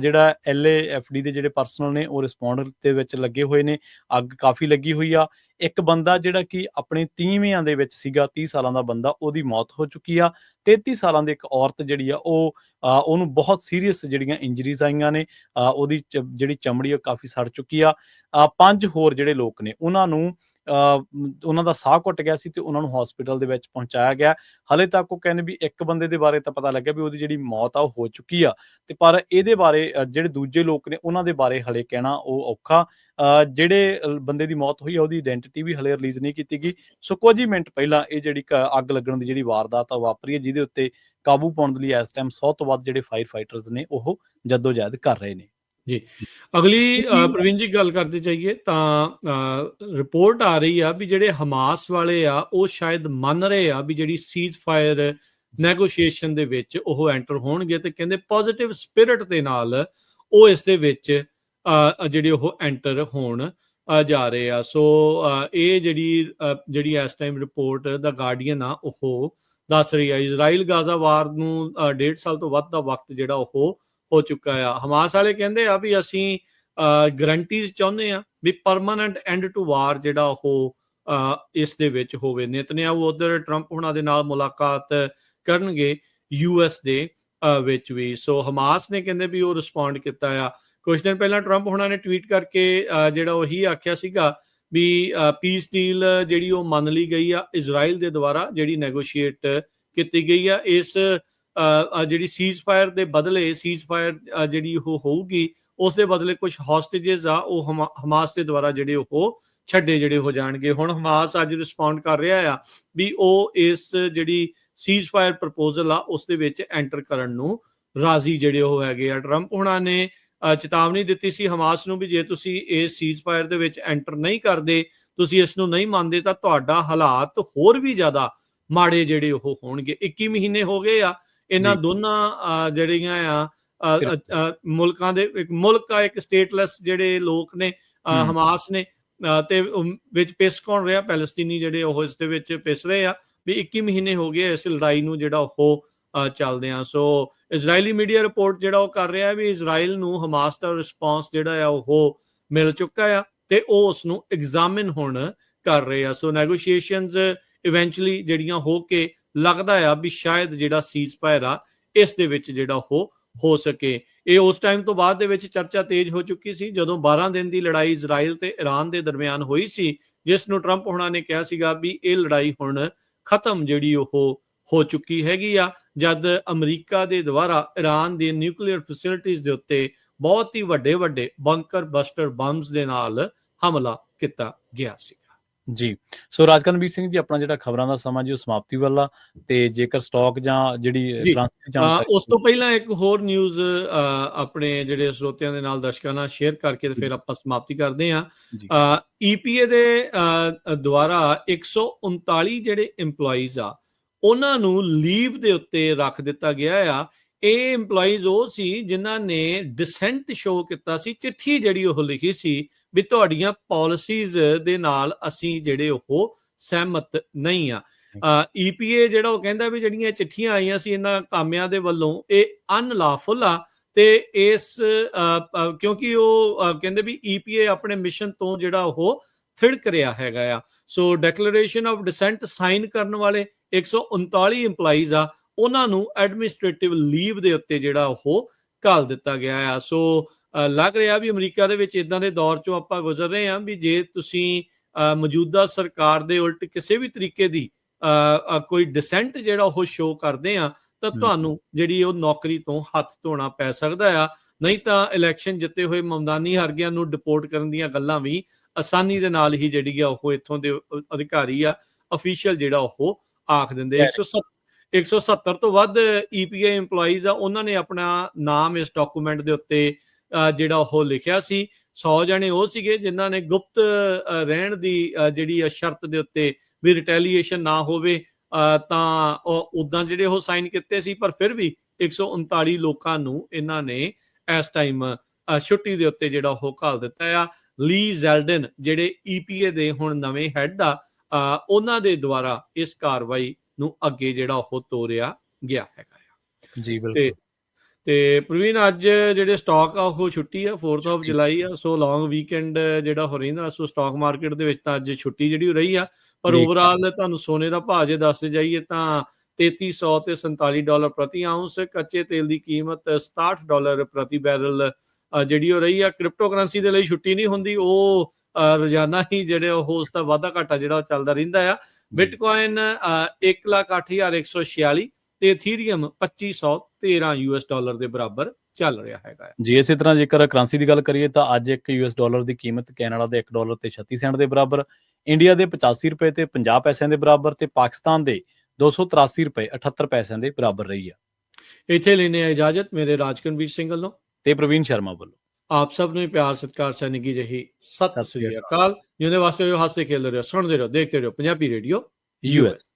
A: ਜਿਹੜਾ LAFD ਦੇ ਜਿਹੜੇ ਪਰਸਨਲ ਨੇ ਉਹ ਰਿਸਪੌਂਡ ਦੇ ਵਿੱਚ ਲੱਗੇ ਹੋਏ ਨੇ। ਅੱਗ ਕਾਫੀ ਲੱਗੀ ਹੋਈ ਆ। ਇੱਕ ਬੰਦਾ ਜਿਹੜਾ ਕਿ ਆਪਣੇ 30ਵਿਆਂ ਦੇ ਵਿੱਚ ਸੀਗਾ, 30 ਸਾਲਾਂ ਦਾ ਬੰਦਾ, ਉਹਦੀ ਮੌਤ ਹੋ ਚੁੱਕੀ ਆ। 33 ਸਾਲਾਂ ਦੀ ਇੱਕ ਔਰਤ ਜਿਹੜੀ ਆ ਉਹਨੂੰ ਬਹੁਤ ਸੀਰੀਅਸ ਜਿਹੜੀਆਂ ਇੰਜਰੀਜ਼ ਆਈਆਂ ਨੇ। ਉਹਦੀ ਜਿਹੜੀ ਚਮੜੀ ਉਹ ਕਾਫੀ ਸੜ ਚੁੱਕੀ ਆ। 5 ਹੋਰ ਜਿਹੜੇ ਲੋਕ ਨੇ ਉਹਨਾਂ ਦਾ ਸਾਹ ਘੁੱਟ ਗਿਆ ਸੀ ਤੇ ਉਹਨਾਂ ਨੂੰ ਹਸਪੀਟਲ ਦੇ ਵਿੱਚ ਪਹੁੰਚਾਇਆ ਗਿਆ। ਹਾਲੇ ਤੱਕ ਉਹ ਕਹਿੰਦੇ ਵੀ ਇੱਕ ਬੰਦੇ ਦੇ ਬਾਰੇ ਤਾਂ ਪਤਾ ਲੱਗਿਆ ਵੀ ਉਹਦੀ ਜਿਹੜੀ ਮੌਤ ਆ ਉਹ ਹੋ ਚੁੱਕੀ ਆ, ਤੇ ਪਰ ਇਹਦੇ ਬਾਰੇ ਜਿਹੜੇ ਦੂਜੇ ਲੋਕ ਨੇ ਉਹਨਾਂ ਦੇ ਬਾਰੇ ਹਲੇ ਕਹਿਣਾ ਉਹ ਔਖਾ। ਜਿਹੜੇ ਬੰਦੇ ਦੀ ਮੌਤ ਹੋਈ ਆ ਉਹਦੀ ਆਇਡੈਂਟੀਟੀ ਵੀ ਹਲੇ ਰਿਲੀਜ਼ ਨਹੀਂ ਕੀਤੀ ਗਈ। ਸੋ ਕੁਝ ਹੀ ਮਿੰਟ ਪਹਿਲਾਂ ਇਹ ਜਿਹੜੀ ਅੱਗ ਲੱਗਣ ਦੀ ਜਿਹੜੀ ਵਾਰਦਾਤ ਆ ਵਾਪਰੀ ਹੈ, ਜਿਹਦੇ ਉੱਤੇ ਕਾਬੂ ਪਾਉਣ ਦੇ ਲਈ ਇਸ ਟਾਈਮ 100 ਤੋਂ ਵੱਧ ਜਿਹੜੇ ਫਾਇਰ ਫਾਈਟਰਸ ਨੇ ਉਹ ਜਦੋਜਹਿਦ ਕਰ ਰਹੇ ਨੇ।
B: ਜੀ ਅਗਲੀ ਪ੍ਰਵੀਨ ਜੀ ਗੱਲ ਕਰਦੇ ਚਾਹੀਏ ਤਾਂ ਰਿਪੋਰਟ ਆ ਰਹੀ ਆ ਵੀ ਜਿਹੜੇ ਹਮਾਸ ਵਾਲੇ ਆ ਉਹ ਸ਼ਾਇਦ ਮੰਨ ਰਹੇ ਆ ਵੀ ਜਿਹੜੀ ਸੀਜ਼ ਫਾਇਰ ਨੈਗੋਸ਼ੀਏਸ਼ਨ ਦੇ ਵਿੱਚ ਉਹ ਐਂਟਰ ਹੋਣਗੇ ਤੇ ਕਹਿੰਦੇ ਪੋਜ਼ਿਟਿਵ ਸਪਿਰਿਟ ਦੇ ਨਾਲ ਉਹ ਇਸ ਦੇ ਵਿੱਚ ਜਿਹੜੇ ਉਹ ਐਂਟਰ ਹੋਣ ਜਾ ਰਹੇ ਆ। ਸੋ ਇਹ ਜਿਹੜੀ ਇਸ ਟਾਈਮ ਰਿਪੋਰਟ ਦਾ ਗਾਰਡੀਅਨ ਆ ਉਹ ਦੱਸ ਰਹੀ ਆ। ਇਜ਼ਰਾਈਲ ਗਾਜ਼ਾ ਵਾਰ ਨੂੰ 1.5 ਸਾਲ ਤੋਂ ਵੱਧ ਦਾ ਵਕਤ ਜਿਹੜਾ ਉਹ ਹੋ ਚੁੱਕਾ ਆ। ਹਮਾਸ ਵਾਲੇ ਕਹਿੰਦੇ ਆ ਵੀ ਅਸੀਂ ਗਰੰਟੀਜ਼ ਚਾਹੁੰਦੇ ਆ ਵੀ ਪਰਮਾਨੈਂਟ ਐਂਡ ਟੂ ਵਾਰ ਜਿਹੜਾ ਉਹ ਇਸ ਦੇ ਵਿੱਚ ਹੋਵੇ। ਨੇਤਨਯਾਹੂ ਉਧਰ ਟਰੰਪ ਹੁਣਾਂ ਦੇ ਨਾਲ ਮੁਲਾਕਾਤ ਕਰਨਗੇ US ਦੇ ਵਿੱਚ ਵੀ। ਸੋ ਹਮਾਸ ਨੇ ਕਹਿੰਦੇ ਵੀ ਉਹ ਰਿਸਪੌਂਡ ਕੀਤਾ ਆ। ਕੁਝ ਦਿਨ ਪਹਿਲਾਂ ਟਰੰਪ ਹੁਣਾਂ ਨੇ ਟਵੀਟ ਕਰਕੇ ਜਿਹੜਾ ਉਹੀ ਆਖਿਆ ਸੀਗਾ ਵੀ ਪੀਸ ਡੀਲ ਜਿਹੜੀ ਉਹ ਮੰਨ ਲਈ ਗਈ ਆ ਇਜ਼ਰਾਈਲ ਦੇ ਦੁਆਰਾ, ਜਿਹੜੀ ਨੈਗੋਸ਼ੀਏਟ ਕੀਤੀ ਗਈ ਆ। ਇਸ ਜਿਹੜੀ ਸੀਜ਼ ਫਾਇਰ ਦੇ ਬਦਲੇ ਸੀਜ਼ ਫਾਇਰ ਜਿਹੜੀ ਉਹ ਹੋਊਗੀ ਉਸ ਦੇ ਬਦਲੇ ਕੁਝ ਹੌਸਟੇਜਸ ਆ ਉਹ ਹਮਾਸ ਦੇ ਦੁਆਰਾ ਜਿਹੜੇ ਉਹ ਛੱਡੇ ਜਿਹੜੇ ਹੋ ਜਾਣਗੇ। ਹੁਣ ਹਮਾਸ ਅੱਜ ਰਿਸਪੌਂਡ ਕਰ ਰਿਹਾ ਆ ਵੀ ਉਹ ਇਸ ਜਿਹੜੀ ਸੀਜ਼ ਫਾਇਰ ਪ੍ਰਪੋਜ਼ਲ ਆ ਉਸ ਦੇ ਵਿੱਚ ਐਂਟਰ ਕਰਨ ਨੂੰ ਰਾਜ਼ੀ ਜਿਹੜੇ ਉਹ ਹੈਗੇ ਆ। ਟਰੰਪ ਹੁਣਾਂ ਨੇ ਚੇਤਾਵਨੀ ਦਿੱਤੀ ਸੀ ਹਮਾਸ ਨੂੰ ਵੀ ਜੇ ਤੁਸੀਂ ਇਸ ਸੀਜ਼ ਫਾਇਰ ਦੇ ਵਿੱਚ ਐਂਟਰ ਨਹੀਂ ਕਰਦੇ, ਤੁਸੀਂ ਇਸ ਨੂੰ ਨਹੀਂ ਮੰਨਦੇ ਤਾਂ ਤੁਹਾਡਾ ਹਾਲਾਤ ਹੋਰ ਵੀ ਜ਼ਿਆਦਾ ਮਾੜੇ ਜਿਹੜੇ ਉਹ ਹੋਣਗੇ। 21 ਮਹੀਨੇ ਹੋ ਗਏ ਆ ਇਹਨਾਂ ਦੋਨਾਂ ਜਿਹੜੀਆਂ ਆ ਮੁਲਕਾਂ ਦੇ, ਇੱਕ ਮੁਲਕ ਆ ਇੱਕ ਸਟੇਟਲੈਸ ਜਿਹੜੇ ਲੋਕ ਨੇ ਹਮਾਸ ਨੇ ਤੇ ਵਿੱਚ ਪਿਸ ਕੌਣ ਰਿਹਾ, ਪੈਲਸਤੀਨੀ ਜਿਹੜੇ ਉਹ ਇਸ ਦੇ ਵਿੱਚ ਪਿਸ ਰਹੇ ਆ ਵੀ 21 ਮਹੀਨੇ ਹੋ ਗਏ ਇਸ ਲੜਾਈ ਨੂੰ ਜਿਹੜਾ ਉਹ ਚੱਲਦੇ ਆ। ਸੋ ਇਜ਼ਰਾਈਲੀ ਮੀਡੀਆ ਰਿਪੋਰਟ ਜਿਹੜਾ ਉਹ ਕਰ ਰਿਹਾ ਵੀ ਇਜ਼ਰਾਈਲ ਨੂੰ ਹਮਾਸ ਦਾ ਰਿਸਪੌਂਸ ਜਿਹੜਾ ਆ ਉਹ ਮਿਲ ਚੁੱਕਾ ਆ ਤੇ ਉਹ ਉਸ ਨੂੰ ਐਗਜ਼ਾਮਿਨ ਹੁਣ ਕਰ ਰਹੇ ਆ। ਸੋ ਨੈਗੋਸ਼ੀਏਸ਼ਨਸ ਇਵੈਂਚੁਅਲੀ ਜਿਹੜੀਆਂ ਹੋ ਕੇ ਲੱਗਦਾ ਆ ਵੀ ਸ਼ਾਇਦ ਜਿਹੜਾ ਸੀਜ਼ ਫਾਇਰ ਆ ਇਸ ਦੇ ਵਿੱਚ ਜਿਹੜਾ ਉਹ ਹੋ ਸਕੇ। ਇਹ ਉਸ ਟਾਈਮ ਤੋਂ ਬਾਅਦ ਦੇ ਵਿੱਚ ਚਰਚਾ ਤੇਜ਼ ਹੋ ਚੁੱਕੀ ਸੀ ਜਦੋਂ 12 ਦਿਨ ਦੀ ਲੜਾਈ ਇਜ਼ਰਾਈਲ ਤੇ ਈਰਾਨ ਦੇ ਦਰਮਿਆਨ ਹੋਈ ਸੀ, ਜਿਸ ਨੂੰ ਟਰੰਪ ਹੁਣਾਂ ਨੇ ਕਿਹਾ ਸੀਗਾ ਵੀ ਇਹ ਲੜਾਈ ਹੁਣ ਖਤਮ ਜਿਹੜੀ ਉਹ ਹੋ ਚੁੱਕੀ ਹੈਗੀ ਆ, ਜਦ ਅਮਰੀਕਾ ਦੇ ਦੁਆਰਾ ਈਰਾਨ ਦੇ ਨਿਊਕਲੀਅਰ ਫੈਸਿਲਿਟੀਜ਼ ਦੇ ਉੱਤੇ ਬਹੁਤ ਹੀ ਵੱਡੇ ਬੰਕਰ ਬਸਟਰ ਬੰਬਸ ਦੇ ਨਾਲ ਹਮਲਾ ਕੀਤਾ ਗਿਆ ਸੀ।
A: ਜੀ ਸੋ ਰਾਜਕਰਨਵੀਰ ਸਿੰਘ ਜੀ, ਆਪਣਾ ਜਿਹੜਾ ਖਬਰਾਂ ਦਾ ਸਮਾਂ ਜੀ ਉਹ ਸਮਾਪਤੀ ਵਾਲਾ, ਤੇ ਜੇਕਰ ਸਟਾਕ ਜਾਂ ਜਿਹੜੀ
B: ਉਸ ਤੋਂ ਪਹਿਲਾਂ ਇੱਕ ਹੋਰ ਨਿਊਜ਼ ਆਪਣੇ ਜਿਹੜੇ ਸਰੋਤਿਆਂ ਦੇ ਨਾਲ ਦਰਸ਼ਕਾਂ ਨਾਲ ਸ਼ੇਅਰ ਕਰਕੇ ਤੇ ਫਿਰ ਆਪਾਂ ਸਮਾਪਤੀ ਕਰਦੇ ਹਾਂ। EPA ਦੇ ਦੁਆਰਾ 139 ਜਿਹੜੇ EMPLOYEES ਆ ਉਹਨਾਂ ਨੂੰ ਲੀਵ ਦੇ ਉੱਤੇ ਰੱਖ ਦਿੱਤਾ ਗਿਆ ਆ। ਇਹ EMPLOYEES ਉਹ ਸੀ ਜਿਨ੍ਹਾਂ ਨੇ ਡਿਸੈਂਟ ਸ਼ੋ ਕੀਤਾ ਸੀ, ਚਿੱਠੀ ਜਿਹੜੀ ਉਹ ਲਿਖੀ ਸੀ ਵੀ ਤੁਹਾਡੀਆਂ ਪਾਲਿਸੀਜ਼ ਦੇ ਨਾਲ ਅਸੀਂ ਜਿਹੜੇ ਉਹ ਸਹਿਮਤ ਨਹੀਂ ਆ। EPA ਜਿਹੜਾ ਉਹ ਕਹਿੰਦਾ ਵੀ ਜਿਹੜੀਆਂ ਚਿੱਠੀਆਂ ਆਈਆਂ ਸੀ ਇਹਨਾਂ ਕਾਮਿਆਂ ਦੇ ਵੱਲੋਂ ਇਹ ਅਨਲਾਫੁਲ ਆ ਤੇ ਇਸ ਕਿਉਂਕਿ ਉਹ ਕਹਿੰਦੇ ਵੀ EPA ਆਪਣੇ ਮਿਸ਼ਨ ਤੋਂ ਜਿਹੜਾ ਉਹ ਥਿੜਕ ਰਿਹਾ ਹੈਗਾ ਆ। ਸੋ ਡੈਕਲੇਰੇਸ਼ਨ ਆਫ ਡਿਸੈਂਟ ਸਾਈਨ ਕਰਨ ਵਾਲੇ 139 EMPLOYEES ਆ ਉਹਨਾਂ ਨੂੰ ਐਡਮਿਨਿਸਟ੍ਰੇਟਿਵ ਲੀਵ ਦੇ ਉੱਤੇ ਜਿਹੜਾ ਉਹ ਘੱਲ ਦਿੱਤਾ ਗਿਆ ਆ। ਸੋ ਲੱਗ ਰਿਹਾ ਵੀ ਅਮਰੀਕਾ ਦੇ ਵਿੱਚ ਇਦਾਂ ਦੇ ਦੌਰ ਚੋਂ ਆਪਾਂ ਗੁਜ਼ਰ ਰਹੇ ਹਾਂ ਵੀ ਜੇ ਤੁਸੀਂ ਮੌਜੂਦਾ ਸਰਕਾਰ ਦੇ ਉਲਟ ਕਿਸੇ ਵੀ ਤਰੀਕੇ ਦੀ ਕੋਈ ਡਿਸੈਂਟ ਜਿਹੜਾ ਉਹ ਸ਼ੋਅ ਕਰਦੇ ਆ ਤਾਂ ਤੁਹਾਨੂੰ ਜਿਹੜੀ ਉਹ ਨੌਕਰੀ ਤੋਂ ਹੱਥ ਧੋਣਾ ਪੈ ਸਕਦਾ ਆ। ਨਹੀਂ ਤਾਂ ਇਲੈਕਸ਼ਨ ਜਿੱਤੇ ਹੋਏ ਮਮਦਾਨੀ ਹਰਗਿਆਂ ਨੂੰ ਡਿਪੋਰਟ ਕਰਨ ਦੀਆਂ ਗੱਲਾਂ ਵੀ ਆਸਾਨੀ ਦੇ ਨਾਲ ਹੀ ਜਿਹੜੀ ਆ ਉਹ ਇੱਥੋਂ ਦੇ ਅਧਿਕਾਰੀ ਆ ਅਫੀਸ਼ੀਅਲ ਜਿਹੜਾ ਉਹ ਆਖ ਦਿੰਦੇ। 170 ਤੋਂ ਵੱਧ EPA EMPLOYEES ਆ ਉਹਨਾਂ ਨੇ ਆਪਣਾ ਨਾਮ ਇਸ ਡਾਕੂਮੈਂਟ ਦੇ ਉੱਤੇ ਜਿਹੜਾ ਉਹ ਲਿਖਿਆ ਸੀ। 100 ਜਣੇ ਉਹ ਸੀਗੇ ਜਿਨ੍ਹਾਂ ਨੇ ਗੁਪਤ ਰਹਿਣ ਦੀ ਜਿਹੜੀ ਸ਼ਰਤ ਦੇ ਉੱਤੇ ਵੀ ਰਿਟੈਲੀਏਸ਼ਨ ਨਾ ਹੋਵੇ ਤਾਂ ਉਦਾਂ ਜਿਹੜੇ ਉਹ ਸਾਈਨ ਕੀਤੇ ਸੀ, ਪਰ ਫਿਰ ਵੀ 139 ਲੋਕਾਂ ਨੂੰ ਇਹਨਾਂ ਨੇ ਇਸ ਟਾਈਮ ਛੁੱਟੀ ਦੇ ਉੱਤੇ ਜਿਹੜਾ ਉਹ ਘੱਲ ਦਿੱਤਾ ਆ। ਲੀ ਜ਼ੈਲਡਨ ਜਿਹੜੇ EPA ਦੇ ਹੁਣ ਨਵੇਂ ਹੈਡ ਆ ਉਹਨਾਂ ਦੇ ਦੁਆਰਾ ਇਸ ਕਾਰਵਾਈ ਨੂੰ ਅੱਗੇ ਜਿਹੜਾ ਉਹ ਤੋਰਿਆ ਗਿਆ ਹੈਗਾ।
A: ਜੀ ਬਿਲਕੁਲ।
B: ਤੇ ਪ੍ਰਵੀਨ ਅੱਜ ਜਿਹੜੇ ਸਟਾਕ ਆ ਉਹ ਛੁੱਟੀ ਆ, 4th of July ਆ, ਸੋ ਲੌਂਗ ਵੀਕਐਂਡ ਜਿਹੜਾ ਹੋ ਰਹਿੰਦਾ। ਸੋ ਸਟਾਕ ਮਾਰਕੀਟ ਦੇ ਵਿੱਚ ਤਾਂ ਅੱਜ ਛੁੱਟੀ ਜਿਹੜੀ ਰਹੀ ਆ, ਪਰ ਓਵਰਆਲ ਤੁਹਾਨੂੰ ਸੋਨੇ ਦਾ ਭਾਅ ਜੇ ਦੱਸਦੇ ਜਾਈਏ ਤਾਂ $3300 ਤੇ $47 ਪ੍ਰਤੀ ਆਉਂਸ, ਕੱਚੇ ਤੇਲ ਦੀ ਕੀਮਤ $67 ਪ੍ਰਤੀ ਬੈਰਲ ਜਿਹੜੀ ਉਹ ਰਹੀ ਆ। ਕ੍ਰਿਪਟੋ ਕਰੰਸੀ ਦੇ ਲਈ ਛੁੱਟੀ ਨਹੀਂ ਹੁੰਦੀ, ਉਹ ਰੋਜ਼ਾਨਾ ਹੀ ਜਿਹੜੇ ਉਹ ਉਸ ਦਾ ਵਾਧਾ ਘਾਟਾ ਜਿਹੜਾ ਉਹ ਚੱਲਦਾ ਰਹਿੰਦਾ ਆ। ਬਿਟਕੋਇਨ $1,08,146 ਤੇ ਇਥੀਰੀਅਮ $2513 ਦੇ ਬਰਾਬਰ ਚੱਲ ਰਿਹਾ ਹੈਗਾ
A: ਜੀ। ਇਸੇ ਤਰ੍ਹਾਂ ਜੇਕਰ ਕਰੰਸੀ ਦੀ ਗੱਲ ਕਰੀਏ ਤਾਂ ਅੱਜ $1 ਦੀ ਕੀਮਤ ਕੈਨੇਡਾ ਦੇ $1 ਤੇ 36 ਸੈਂਟ ਦੇ ਬਰਾਬਰ, ਇੰਡੀਆ ਦੇ $85 ਤੇ 50 ਪੈਸਿਆਂ ਦੇ ਬਰਾਬਰ ਤੇ ਪਾਕਿਸਤਾਨ ਦੇ $283 78 ਪੈਸਿਆਂ ਦੇ ਬਰਾਬਰ ਰਹੀ ਆ।
B: ਇੱਥੇ ਲੈਣੇ ਆ ਇਜਾਜ਼ਤ ਮੇਰੇ ਰਾਜਕਰਨਵੀਰ ਸਿੰਘ ਵੱਲੋਂ
A: ਤੇ ਪ੍ਰਵੀਨ ਸ਼ਰਮਾ ਵੱਲੋਂ।
B: ਆਪ ਸਭ ਨੂੰ ਹੀ ਪਿਆਰ ਸਤਿਕਾਰ ਸੈਨਿਕੀ ਜਿਹੀ ਸਤਿ
A: ਸਤਿ ਸ੍ਰੀ
B: ਸ੍ਰੀ ਅਕਾਲ। ਜਿਹਦੇ ਵਾਸਤੇ ਰਹੋ, ਹੱਸਦੇ ਖੇਲਦੇ ਰਹੋ, ਸੁਣਦੇ ਰਹੋ, ਦੇਖਦੇ ਰਹੋ ਪੰਜਾਬੀ ਰੇਡੀਓ
A: US